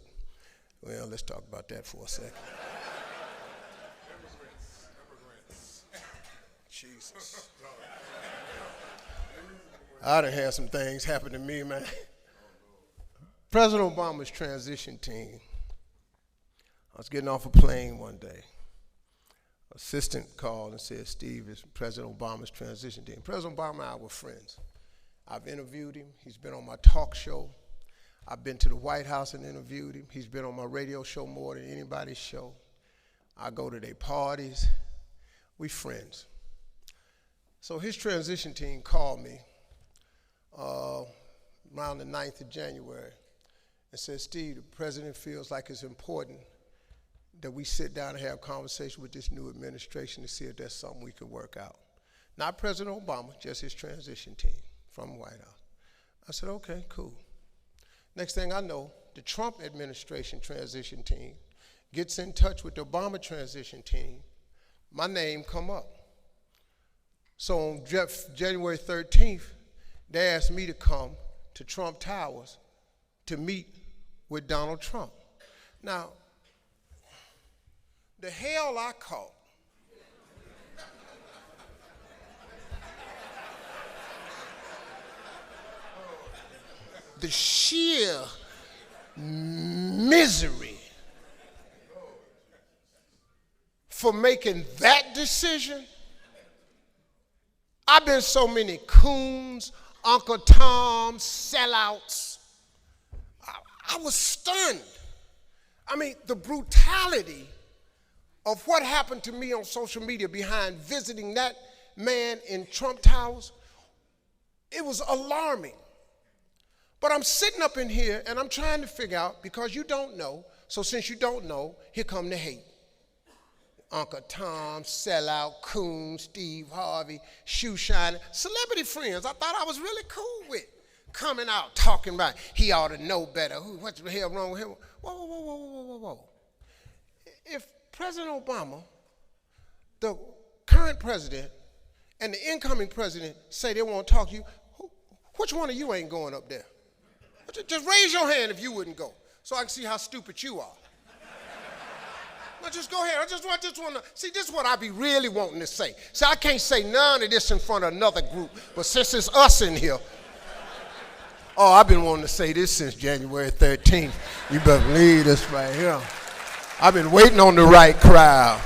Well, let's talk about that for a second. Immigrants. Jesus. I done had some things happen to me, man. President Obama's transition team. I was getting off a plane one day. Assistant called and said, Steve, it's President Obama's transition team. President Obama and I were friends. I've interviewed him. He's been on my talk show. I've been to the White House and interviewed him. He's been on my radio show more than anybody's show. I go to their parties. We friends. So his transition team called me around the 9th of January and said, Steve, the president feels like it's important that we sit down and have a conversation with this new administration to see if there's something we can work out. Not President Obama, just his transition team from the White House. I said, okay, cool. Next thing I know, the Trump administration transition team gets in touch with the Obama transition team. My name come up. So on January 13th, they asked me to come to Trump Towers to meet with Donald Trump. Now, the hell I caught the sheer misery for making that decision. I've been so many coons, Uncle Tom, sellouts. I was stunned. I mean, the brutality of what happened to me on social media behind visiting that man in Trump Towers, it was alarming. But I'm sitting up in here and I'm trying to figure out, because you don't know, so since you don't know, here come the hate. Uncle Tom, sellout, coon, Steve Harvey, shoe shining, celebrity friends I thought I was really cool with, coming out talking about he ought to know better. What the hell wrong with him? Whoa. If President Obama, the current president, and the incoming president say they want to talk to you, which one of you ain't going up there? Just raise your hand if you wouldn't go, so I can see how stupid you are. Now just go ahead. I just want to see. This is what I be really wanting to say. See, I can't say none of this in front of another group, but since it's us in here, oh, I've been wanting to say this since January 13th. You better believe this right here. I've been waiting on the right crowd.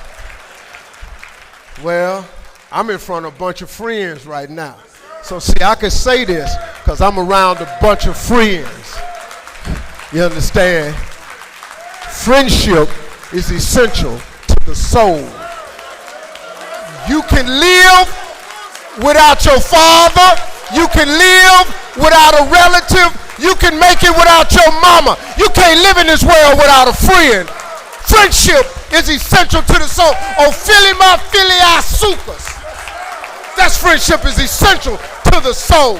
Well, I'm in front of a bunch of friends right now. So see, I can say this because I'm around a bunch of friends. You understand? Friendship is essential to the soul. You can live without your father. You can live without a relative. You can make it without your mama. You can't live in this world without a friend. Friendship is essential to the soul. Ophilima filii sucus. That's friendship is essential to the soul.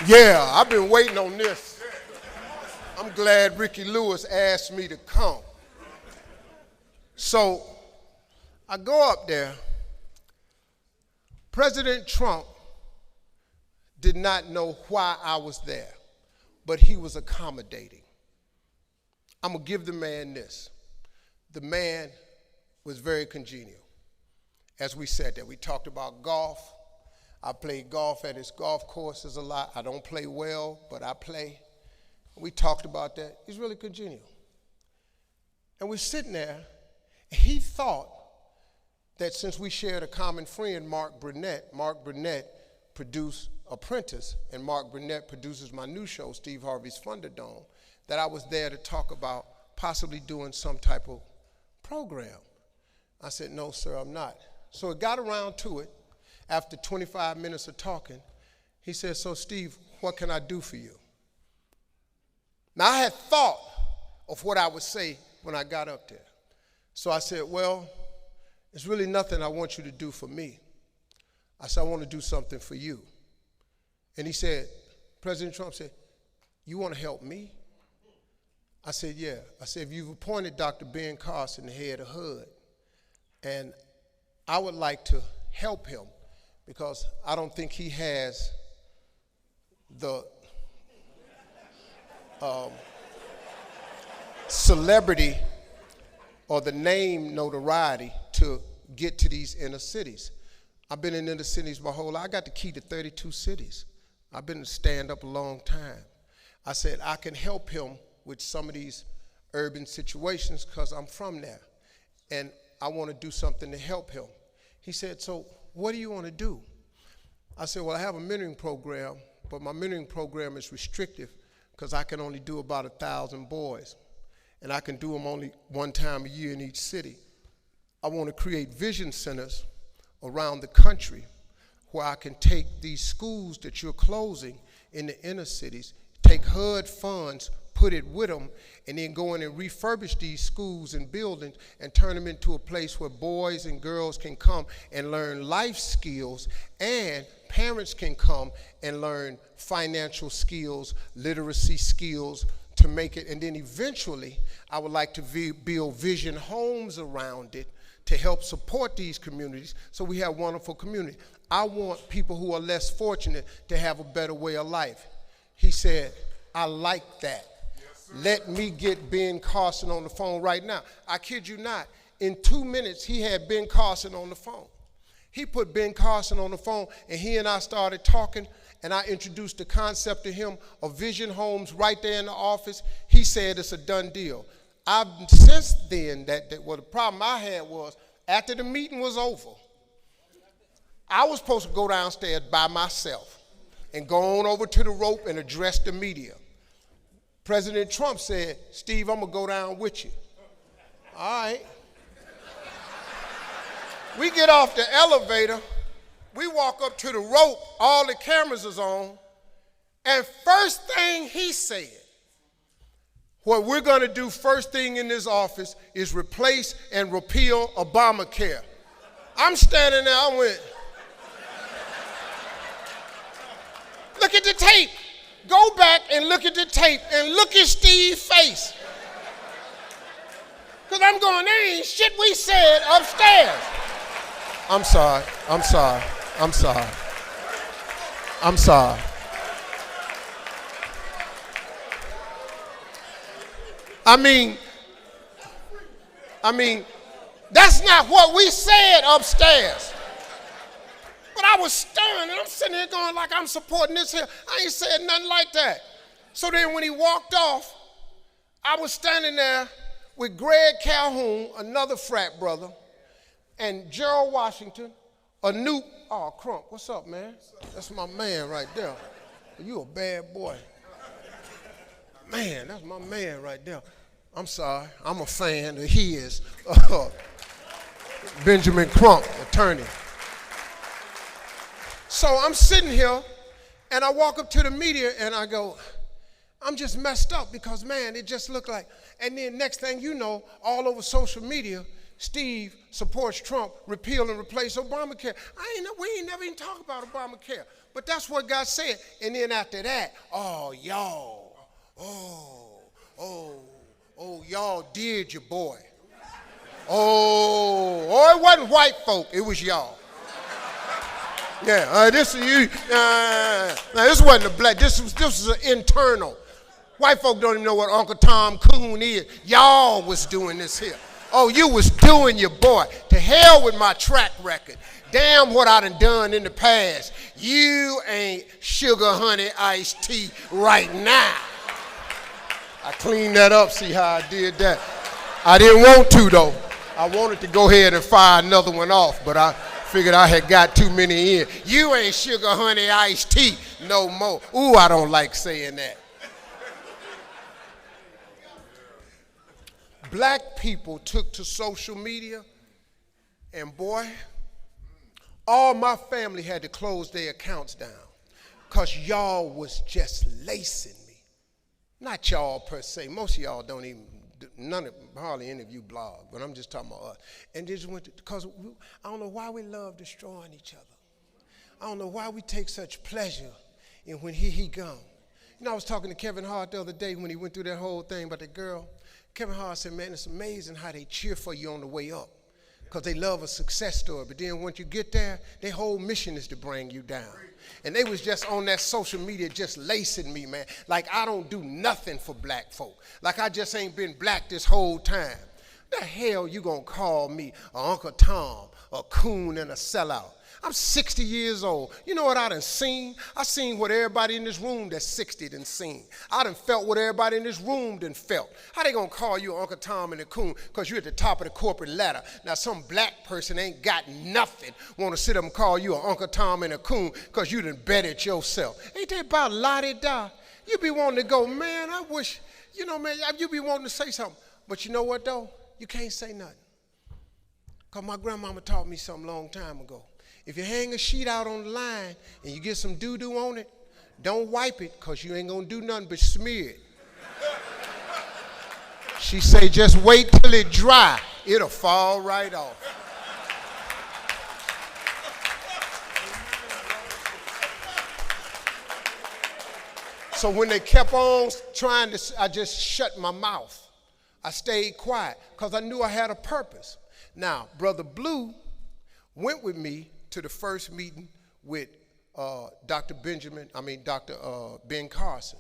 Yeah, I've been waiting on this. I'm glad Ricky Lewis asked me to come. So I go up there. President Trump did not know why I was there, but he was accommodating. I'm going to give the man this. The man was very congenial. As we said that, we talked about golf. I played golf at his golf courses a lot. I don't play well, but I play. We talked about that. He's really congenial. And we're sitting there, and he thought that since we shared a common friend, Mark Burnett produced Apprentice, and Mark Burnett produces my new show, Steve Harvey's Thunderdome, that I was there to talk about possibly doing some type of program. I said, no, sir, I'm not. So it got around to it. After 25 minutes of talking, he said, so Steve, what can I do for you? Now, I had thought of what I would say when I got up there. So I said, well, it's really nothing I want you to do for me. I said, I want to do something for you. And he said, President Trump said, you want to help me? I said, yeah. I said, you've appointed Dr. Ben Carson the head of HUD, and I would like to help him because I don't think he has the celebrity or the name notoriety to get to these inner cities. I've been in inner cities my whole life. I got the key to 32 cities. I've been stand up a long time. I said, I can help him with some of these urban situations because I'm from there. And I want to do something to help him. He said, so what do you want to do? I said, well, I have a mentoring program, but my mentoring program is restrictive because I can only do about 1,000 boys. And I can do them only one time a year in each city. I want to create vision centers around the country where I can take these schools that you're closing in the inner cities, take HUD funds, put it with them, and then go in and refurbish these schools and buildings and turn them into a place where boys and girls can come and learn life skills, and parents can come and learn financial skills, literacy skills to make it. And then eventually, I would like to build vision homes around it to help support these communities so we have wonderful communities. I want people who are less fortunate to have a better way of life. He said, I like that. Let me get Ben Carson on the phone right now. I kid you not. In 2 minutes, he had Ben Carson on the phone. He put Ben Carson on the phone, and he and I started talking, and I introduced the concept to him of vision homes right there in the office. He said it's a done deal. Since then, the problem I had was after the meeting was over, I was supposed to go downstairs by myself and go on over to the rope and address the media. President Trump said, Steve, I'm going to go down with you. All right. We get off the elevator. We walk up to the rope. All the cameras is on. And first thing he said, what we're going to do first thing in this office is replace and repeal Obamacare. I'm standing there. I went, look at the tape. Go back and look at the tape and look at Steve's face. Because I'm going, there ain't shit we said upstairs. I'm sorry. I'm sorry. I'm sorry. I'm sorry. I mean, that's not what we said upstairs. But I was stunned, and I'm sitting here going like I'm supporting this here. I ain't said nothing like that. So then when he walked off, I was standing there with Greg Calhoun, another frat brother, and Gerald Washington, Crump, what's up, man? That's my man right there. You a bad boy. Man, that's my man right there. I'm sorry, I'm a fan of his. Benjamin Crump, attorney. So I'm sitting here, and I walk up to the media, and I go, I'm just messed up because, man, it just looked like. And then next thing you know, all over social media, Steve supports Trump, repeal and replace Obamacare. We ain't never even talk about Obamacare. But that's what God said. And then after that, y'all did your boy. It wasn't white folk, it was y'all. Yeah, this wasn't a black, this was an internal. White folk don't even know what Uncle Tom Coon is. Y'all was doing this here. Oh, you was doing your boy. To hell with my track record. Damn what I done in the past. You ain't sugar honey iced tea right now. I cleaned that up, see how I did that. I didn't want to though. I wanted to go ahead and fire another one off, but I figured I had got too many in. You ain't sugar honey iced tea no more. Ooh, I don't like saying that. Black people took to social media, and boy, all my family had to close their accounts down because y'all was just lacing me. Not y'all per se. Most of y'all don't even, hardly any of you blog, but I'm just talking about us. And just went because I don't know why we love destroying each other. I don't know why we take such pleasure and when he gone. You know, I was talking to Kevin Hart the other day when he went through that whole thing about the girl. Kevin Hart said, man, it's amazing how they cheer for you on the way up because they love a success story. But then once you get there, their whole mission is to bring you down. And they was just on that social media just lacing me, man. Like I don't do nothing for black folk. Like I just ain't been black this whole time. The hell you gonna call me a Uncle Tom, a coon, and a sellout? I'm 60 years old. You know what I done seen? I seen what everybody in this room that's 60 done seen. I done felt what everybody in this room done felt. How they gonna call you Uncle Tom and a coon because you're at the top of the corporate ladder? Now some black person ain't got nothing want to sit up and call you an Uncle Tom and a coon because you done betted yourself. Ain't that about la-di-da? You be wanting to go, man, I wish, you know, man, you be wanting to say something. But you know what, though? You can't say nothing. Because my grandmama taught me something a long time ago. If you hang a sheet out on the line and you get some doo-doo on it, don't wipe it because you ain't going to do nothing but smear it. She say, just wait till it dry. It'll fall right off. So when they kept on trying to, I just shut my mouth. I stayed quiet because I knew I had a purpose. Now, Brother Blue went with me to the first meeting with Dr. Ben Carson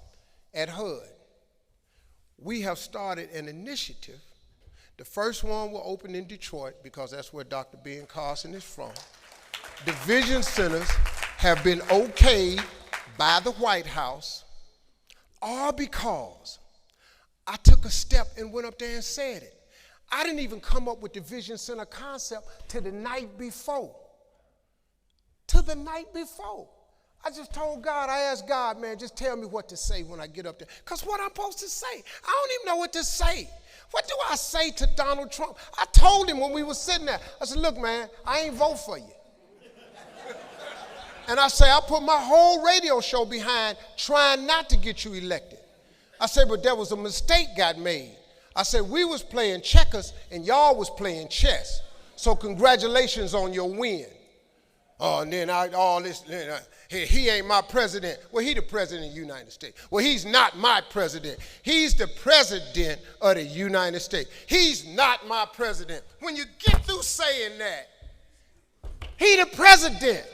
at HUD. We have started an initiative. The first one will open in Detroit because that's where Dr. Ben Carson is from. The vision centers have been okayed by the White House, all because I took a step and went up there and said it. I didn't even come up with the vision center concept till the night before. I just told God, I asked God, man, just tell me what to say when I get up there. Because what I'm supposed to say, I don't even know what to say. What do I say to Donald Trump? I told him when we were sitting there, I said, look, man, I ain't vote for you. And I say, I put my whole radio show behind trying not to get you elected. I said, but there was a mistake got made. I said, we was playing checkers and y'all was playing chess. So congratulations on your win. Oh, and then he ain't my president. Well, he the president of the United States. Well, he's not my president. He's the president of the United States. He's not my president. When you get through saying that, he the president.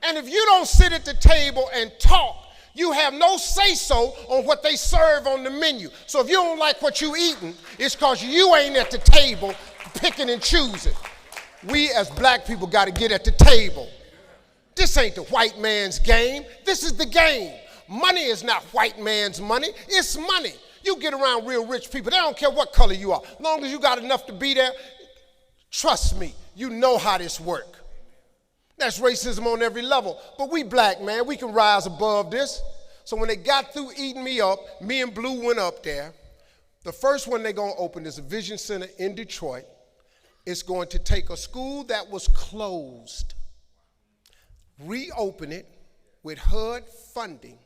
And if you don't sit at the table and talk, you have no say-so on what they serve on the menu. So if you don't like what you eating, it's because you ain't at the table picking and choosing. We as black people got to get at the table. This ain't the white man's game. This is the game. Money is not white man's money. It's money. You get around real rich people. They don't care what color you are. As long as you got enough to be there, trust me, you know how this works. That's racism on every level. But we black, man, we can rise above this. So when they got through eating me up, me and Blue went up there. The first one they're going to open is a vision center in Detroit. It's going to take a school that was closed, reopen it with HUD funding,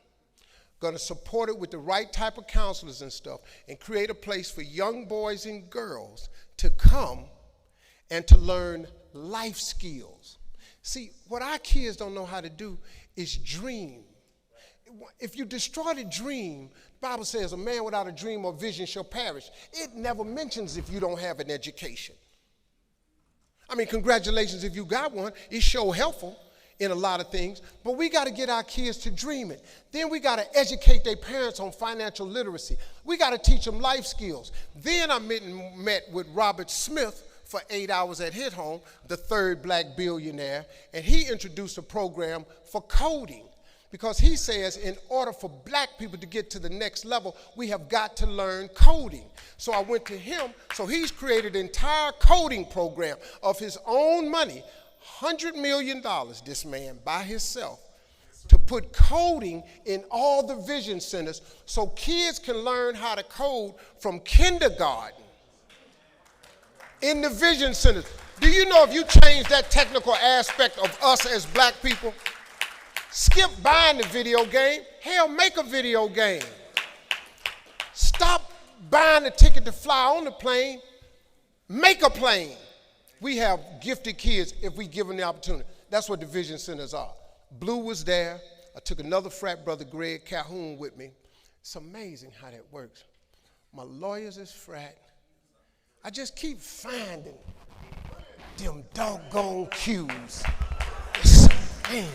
going to support it with the right type of counselors and stuff, and create a place for young boys and girls to come and to learn life skills. See, what our kids don't know how to do is dream. If you destroy the dream, the Bible says a man without a dream or vision shall perish. It never mentions if you don't have an education. I mean, congratulations if you got one. It's sure helpful in a lot of things, but we got to get our kids to dream it. Then we got to educate their parents on financial literacy. We got to teach them life skills. Then I met with Robert Smith for 8 hours at his home, the third black billionaire, and he introduced a program for coding. Because he says in order for black people to get to the next level, we have got to learn coding. So I went to him, so he's created an entire coding program of his own money, $100 million, this man, by himself, to put coding in all the vision centers so kids can learn how to code from kindergarten in the vision centers. Do you know if you change that technical aspect of us as black people, skip buying the video game, hell, make a video game. Stop buying the ticket to fly on the plane, make a plane. We have gifted kids if we give them the opportunity. That's what the vision centers are. Blue was there. I took another frat brother, Greg Calhoun, with me. It's amazing how that works. My lawyers is frat. I just keep finding them doggone cues. Man.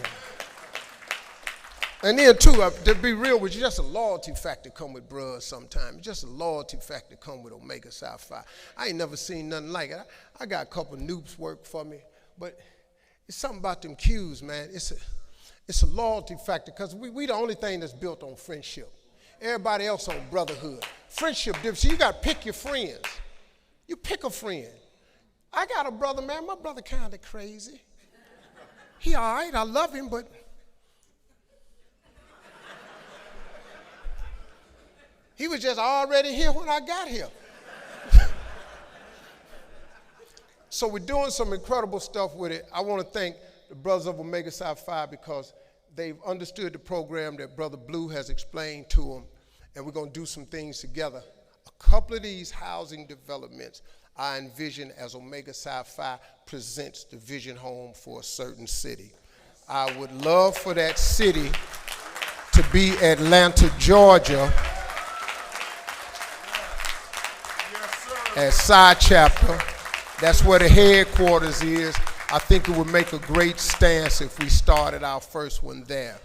And then too, to be real with you, just a loyalty factor come with bros sometimes. Just a loyalty factor come with Omega Psi Phi. I ain't never seen nothing like it. I got a couple noobs work for me, but it's something about them cues, man. It's a loyalty factor because we the only thing that's built on friendship. Everybody else on brotherhood. Friendship different. So you got to pick your friends. You pick a friend. I got a brother, man. My brother kind of crazy. He all right. I love him, but he was just already here when I got here. So we're doing some incredible stuff with it. I want to thank the brothers of Omega Psi Phi because they've understood the program that Brother Blue has explained to them, and we're going to do some things together. A couple of these housing developments I envision as Omega Psi Phi presents the vision home for a certain city. I would love for that city to be Atlanta, Georgia, at Psi Chapter. That's where the headquarters is. I think it would make a great stance if we started our first one there.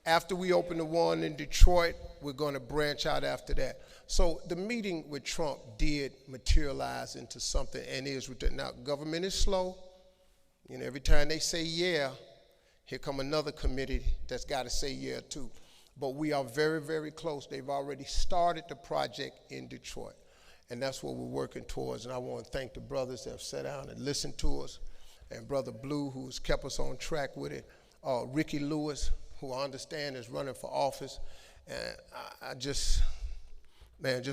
After we open the one in Detroit, we're going to branch out after that. So the meeting with Trump did materialize into something and is written. Now, government is slow. You know, every time they say yeah, here come another committee that's got to say yeah too. But we are very, very close. They've already started the project in Detroit. And that's what we're working towards. And I want to thank the brothers that have sat down and listened to us. And Brother Blue, who's kept us on track with it. Ricky Lewis, who I understand is running for office. And I just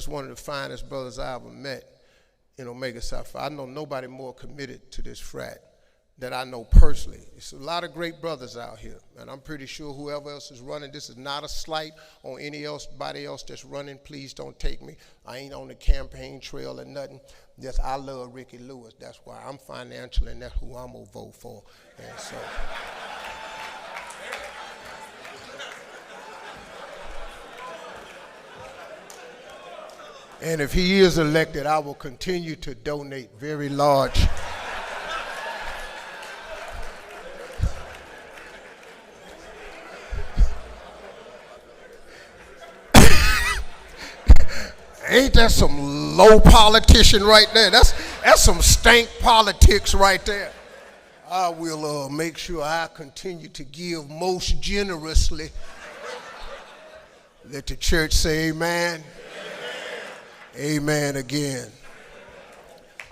one of the finest brothers I ever met in Omega Psi Phi. I know nobody more committed to this frat that I know personally. It's a lot of great brothers out here, and I'm pretty sure whoever else is running, this is not a slight on anybody else that's running. Please don't take me. I ain't on the campaign trail or nothing. Just I love Ricky Lewis. That's why I'm financial, and that's who I'm gonna vote for. And so. And if he is elected, I will continue to donate very large. Ain't that some low politician right there? That's some stank politics right there. I will make sure I continue to give most generously. Let the church say amen. Amen again.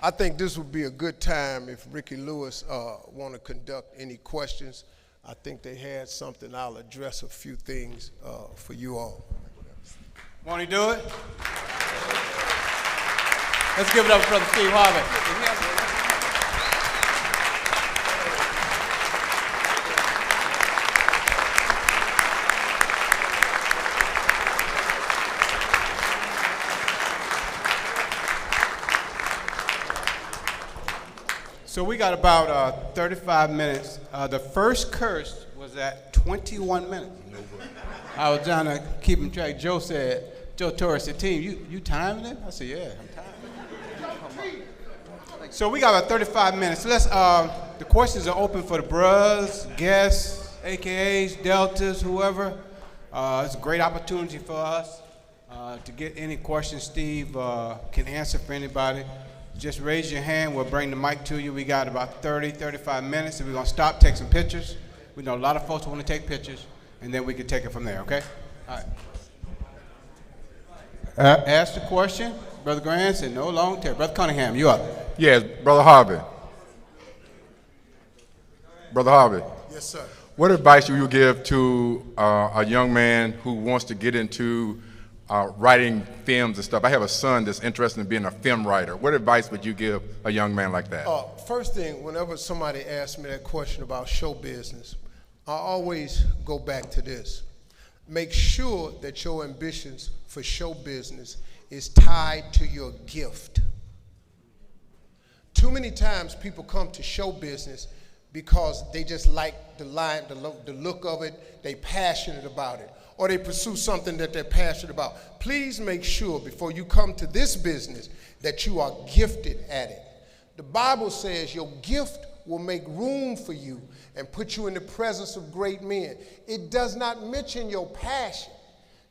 I think this would be a good time if Ricky Lewis want to conduct any questions. I think they had something. I'll address a few things for you all. Want to do it? Let's give it up for Brother Steve Harvey. So we got about 35 minutes. The first curse was at 21 minutes. I was trying to keep him track. Joe Torres said, team, you timing it? I said, yeah, I'm timing it. So we got about 35 minutes. Let's. The questions are open for the brothers, guests, AKAs, Deltas, whoever. It's a great opportunity for us to get any questions Steve can answer for anybody. Just raise your hand. We'll bring the mic to you. We got about 30, 35 minutes, and we're going to stop, take some pictures. We know a lot of folks want to take pictures, and then we can take it from there, okay? All right. Ask the question. Brother Grant said no long term. Brother Cunningham, you up. Yes, Brother Harvey. Brother Harvey. Yes, sir. What advice would you give to a young man who wants to get into writing films and stuff? I have a son that's interested in being a film writer. What advice would you give a young man like that? First thing, whenever somebody asks me that question about show business, I always go back to this. Make sure that your ambitions for show business is tied to your gift. Too many times people come to show business because they just like the look of it, they passionate about it, or they pursue something that they're passionate about. Please make sure before you come to this business that you are gifted at it. The Bible says your gift will make room for you and put you in the presence of great men. It does not mention your passion.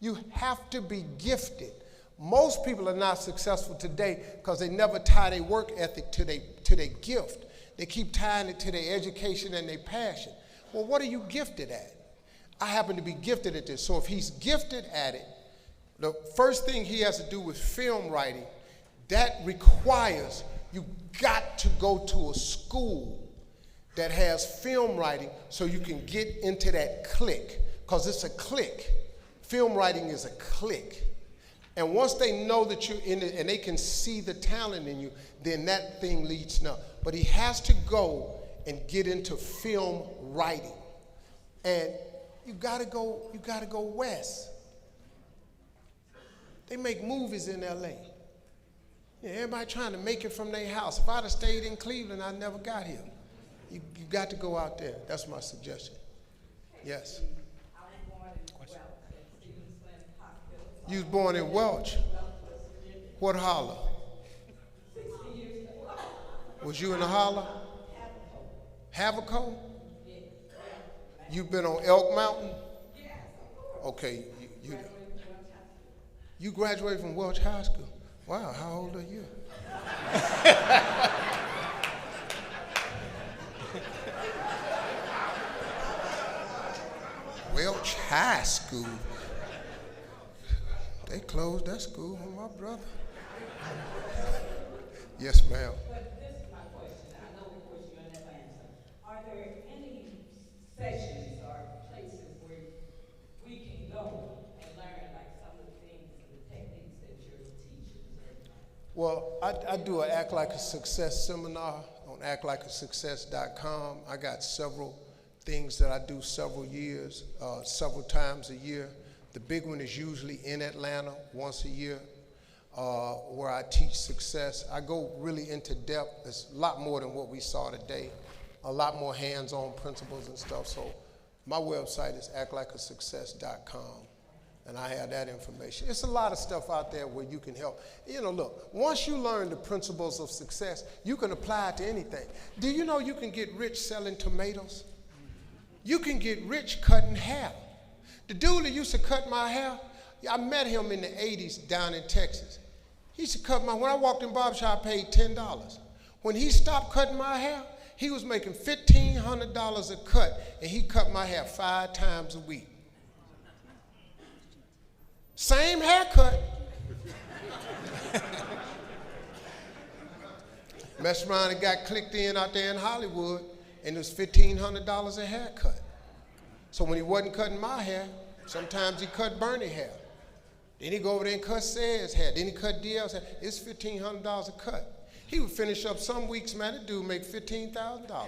You have to be gifted. Most people are not successful today because they never tie their work ethic to their gift. They keep tying it to their education and their passion. Well, what are you gifted at? I happen to be gifted at this. So if he's gifted at it, the first thing he has to do with film writing, that requires you got to go to a school that has film writing so you can get into that clique, because it's a clique. Film writing is a clique. And once they know that you're in it and they can see the talent in you, then that thing leads now. But he has to go and get into film writing. And you gotta go west. They make movies in LA. Yeah, everybody trying to make it from their house. If I'd have stayed in Cleveland, I never got here. You got to go out there. That's my suggestion. Yes. You was born in Welch. What holler? Was you in the holler? Haverco? You been on Elk Mountain? Okay. You graduated from Welch High School. Wow, how old are you? Welch High School. They closed that school for my brother. Yes, ma'am. But this is my question. I know, of course, you're in Atlanta. Are there any sessions or places where we can go and learn like some of the things and the techniques that you're teaching? Well, I do an Act Like a Success seminar on actlikeasuccess.com. I got several things that I do several times a year. The big one is usually in Atlanta once a year, where I teach success. I go really into depth. It's a lot more than what we saw today, a lot more hands-on principles and stuff. So my website is actlikeasuccess.com, and I have that information. It's a lot of stuff out there where you can help. You know, look, once you learn the principles of success, you can apply it to anything. Do you know you can get rich selling tomatoes? You can get rich cutting hair. The dude that used to cut my hair, I met him in the 80s down in Texas. He used to cut when I walked in barbershop, I paid $10. When he stopped cutting my hair, he was making $1,500 a cut, and he cut my hair 5 times a week. Same haircut. Messed around and got clicked in out there in Hollywood, and it was $1,500 a haircut. So when he wasn't cutting my hair, sometimes he cut Bernie hair. Then he go over there and cut Sayers' hair. Then he cut DL's hair. It's $1,500 a cut. He would finish up some weeks, man, that dude make $15,000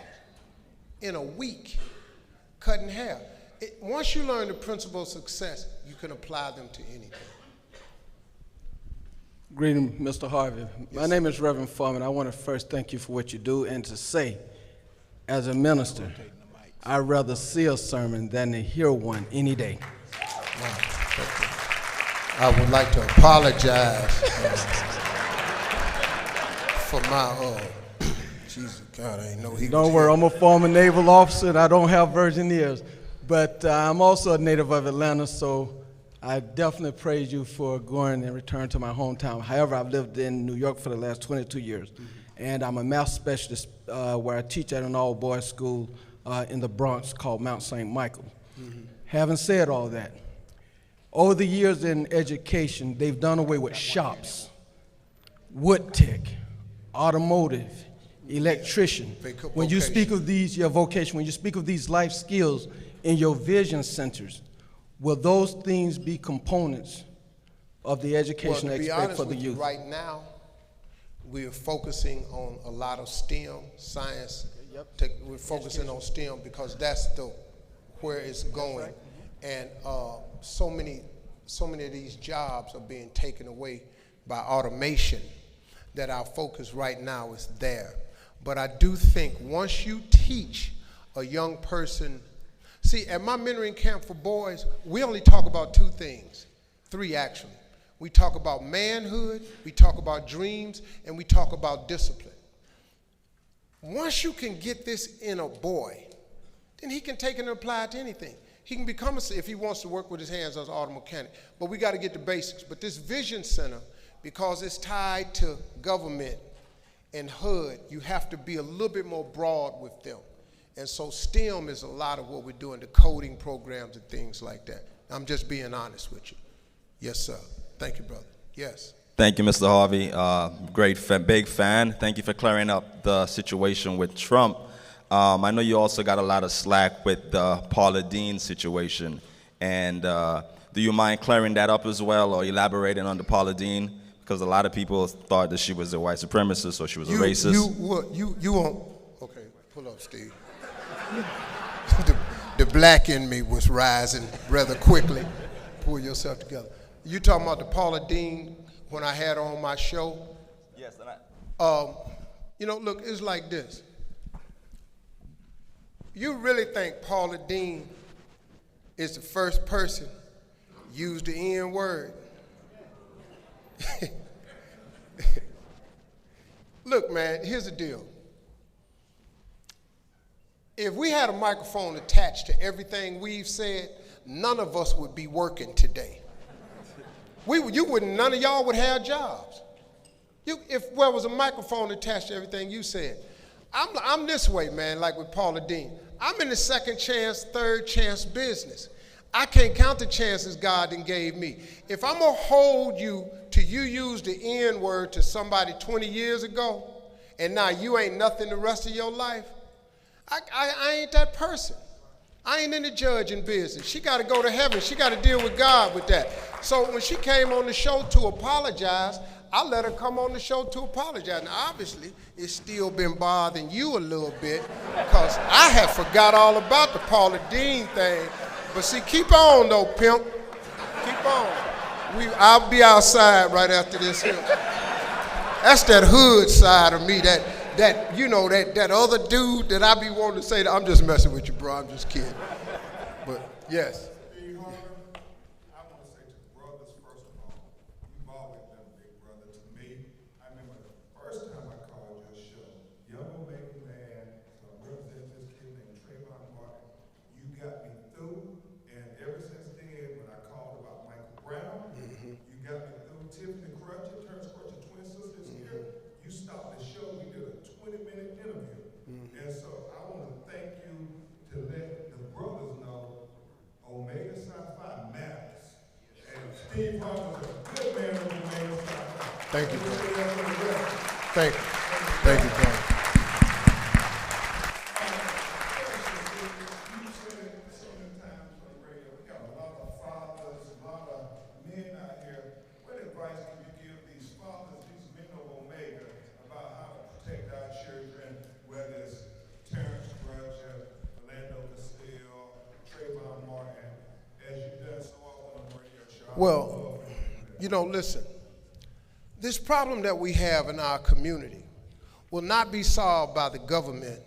in a week cutting hair. Once you learn the principles of success, you can apply them to anything. Greeting, Mr. Harvey. My name is Reverend Foreman. I want to first thank you for what you do and to say, as a minister, I'd rather see a sermon than to hear one any day. I would like to apologize for my, Jesus, God, I didn't know he Don't worry, I'm a former naval officer and I don't have virgin ears. But I'm also a native of Atlanta, so I definitely praise you for going and returning to my hometown. However, I've lived in New York for the last 22 years. And I'm a math specialist where I teach at an all-boys school in the Bronx called Mount St. Michael. Having said all that, over the years in education, they've done away with shops, wood tech, automotive, electrician. When you speak of these, your vocation, when you speak of these life skills in your vision centers, will those things be components of the education they expect for the youth? Right now, we are focusing on a lot of STEM, science. We're focusing on STEM because that's where it's going. And so many of these jobs are being taken away by automation that our focus right now is there. But I do think once you teach a young person. See, at my mentoring camp for boys, we only talk about two things, three actually. We talk about manhood, we talk about dreams, and we talk about discipline. Once you can get this in a boy, then he can take it and apply it to anything. He can become, if he wants to work with his hands as an auto mechanic, but we got to get the basics. But this vision center, because it's tied to government and HUD, you have to be a little bit more broad with them. And so STEM is a lot of what we're doing, the coding programs and things like that. I'm just being honest with you. Yes, sir. Thank you, brother. Yes. Thank you, Mr. Harvey. Big fan. Thank you for clearing up the situation with Trump. I know you also got a lot of slack with the Paula Deen situation. And do you mind clearing that up as well, or elaborating on the Paula Deen? Because a lot of people thought that she was a white supremacist or she was a racist. You won't. Okay, pull up, Steve. the black in me was rising rather quickly. Pull yourself together. You talking about the Paula Deen when I had her on my show? Yes. Look, it's like this. You really think Paula Deen is the first person used the N word? Look, man, here's the deal. If we had a microphone attached to everything we've said, none of us would be working today. None of y'all would have jobs. If there was a microphone attached to everything you said. I'm this way, man, like with Paula Deen. I'm in the second chance, third chance business. I can't count the chances God done gave me. If I'm gonna hold you to you use the N word to somebody 20 years ago, and now you ain't nothing the rest of your life, I ain't that person. I ain't in the judging business. She got to go to heaven. She got to deal with God with that. So when she came on the show to apologize, I let her come on the show to apologize. Now, obviously, it's still been bothering you a little bit because I have forgot all about the Paula Deen thing. But see, keep on, though, pimp. Keep on. I'll be outside right after this here. That's that hood side of me, that other dude that I be wanting to say that I'm just messing with you, bro. I'm just kidding. But yes. Steve Harvey, I want to say to the brothers, first of all, you've always been a big brother to me. I remember the first time I called your show, young Omega man, so I represent this kid named Trayvon Martin. You got me through, and ever since then, when I called about Michael Brown, you got me through. Tiffany Crutcher, Terrence Crutcher, twin sisters here. You stopped the show. We did a 20-minute interview. And so I want to thank you to let the brothers know Omega Psi Phi matters. And Steve Harvey is a good man of Omega Psi Phi. Thank you, brother. Thank you. Thank you, brother. You said it so many times on the radio. We got a lot of fathers, a lot of men out here. What advice can you give these fathers, these men of Omega, about how to protect our children, whether it's Terrence Crutcher, Orlando Castile, Trayvon Martin, as you've done so often on the radio show? Well, listen, this problem that we have in our community will not be solved by the government.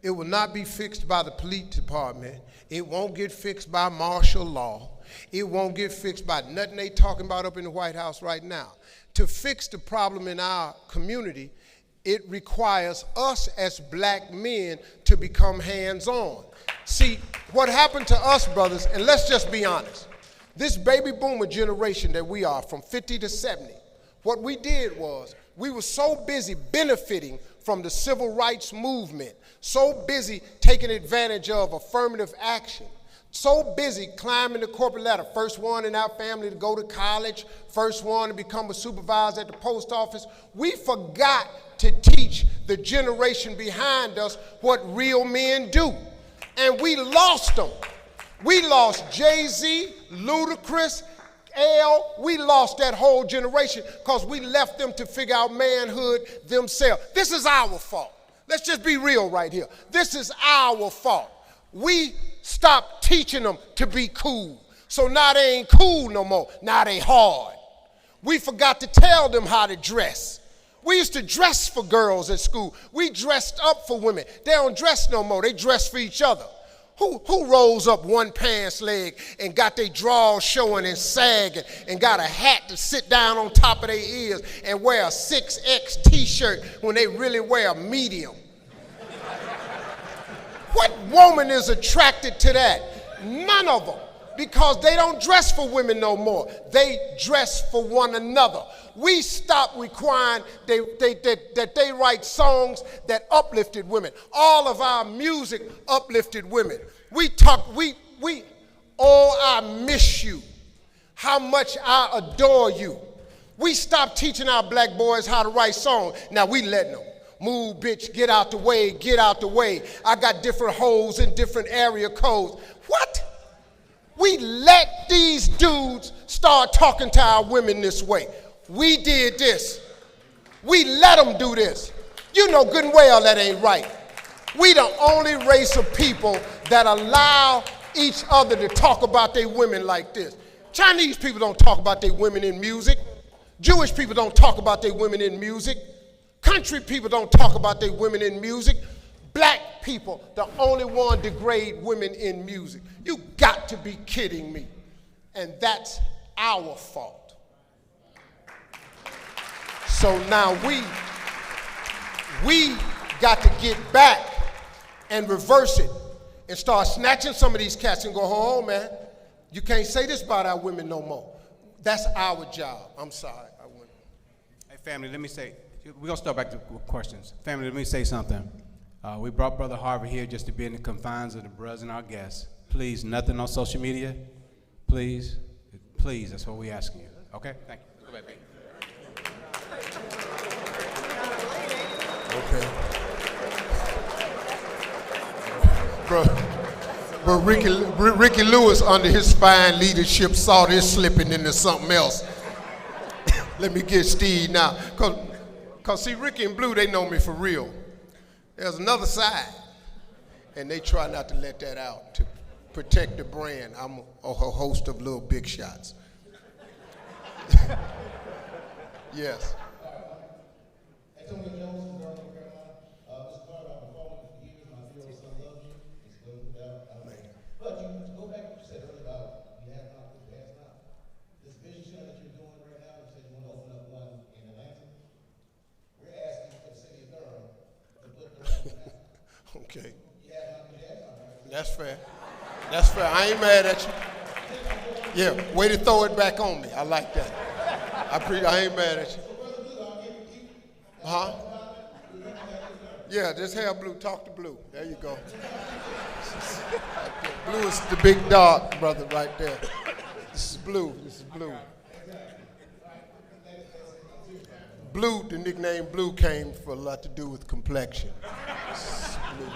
It will not be fixed by the police department. It won't get fixed by martial law. It won't get fixed by nothing they talking about up in the White House right now. To fix the problem in our community, it requires us as black men to become hands-on. See, what happened to us, brothers, and let's just be honest, this baby boomer generation that we are, from 50 to 70, what we did was we were so busy benefiting from the civil rights movement, so busy taking advantage of affirmative action, so busy climbing the corporate ladder, first one in our family to go to college, first one to become a supervisor at the post office. We forgot to teach the generation behind us what real men do. And we lost them. We lost Jay-Z, Ludacris, L. We lost that whole generation because we left them to figure out manhood themselves. This is our fault. Let's just be real right here. This is our fault. We stopped teaching them to be cool. So now they ain't cool no more. Now they hard. We forgot to tell them how to dress. We used to dress for girls at school. We dressed up for women. They don't dress no more. They dress for each other. Who rolls up one pants leg and got their drawers showing and sagging and got a hat to sit down on top of their ears and wear a 6X t-shirt when they really wear a medium? What woman is attracted to that? None of them, because they don't dress for women no more. They dress for one another. We stopped requiring that they write songs that uplifted women. All of our music uplifted women. Oh, I miss you. How much I adore you. We stopped teaching our black boys how to write songs. Now we letting them. Move, bitch, get out the way, get out the way. I got different holes in different area codes. What? We let these dudes start talking to our women this way. We did this. We let them do this. You know good and well that ain't right. We the only race of people that allow each other to talk about their women like this. Chinese people don't talk about their women in music. Jewish people don't talk about their women in music. Country people don't talk about their women in music. Black people, the only one degrade women in music. You got to be kidding me. And that's our fault. So now we got to get back and reverse it and start snatching some of these cats and go, oh man, you can't say this about our women no more. That's our job. I'm sorry. I wouldn't. Hey family, let me say, we're gonna start back to questions. Family, let me say something. We brought Brother Harvey here just to be in the confines of the brothers and our guests. Please, nothing on social media. Please, that's what we're asking you. Okay, thank you. Go back, baby. Okay. Bro, Ricky Lewis, under his fine leadership, saw this slipping into something else. Let me get Steve now. Because see, Ricky and Blue, they know me for real. There's another side, and they try not to let that out to protect the brand. I'm a host of Little Big Shots. Yes. But to go back to what you said earlier about you have not, you have not. This vision center that you're doing right now, you said you want to open up one in Atlanta. We're asking for the city of Durham to put Durham in Atlanta. Okay. You have not, you have not, right? That's fair. That's fair. I ain't mad at you. Yeah, way to throw it back on me. I like that. I ain't mad at you. Huh? Yeah, just have Blue. Talk to Blue. There you go. Blue is the big dog, brother, right there. This is Blue. This is Blue. Blue, the nickname Blue came for a lot to do with complexion. This is Blue.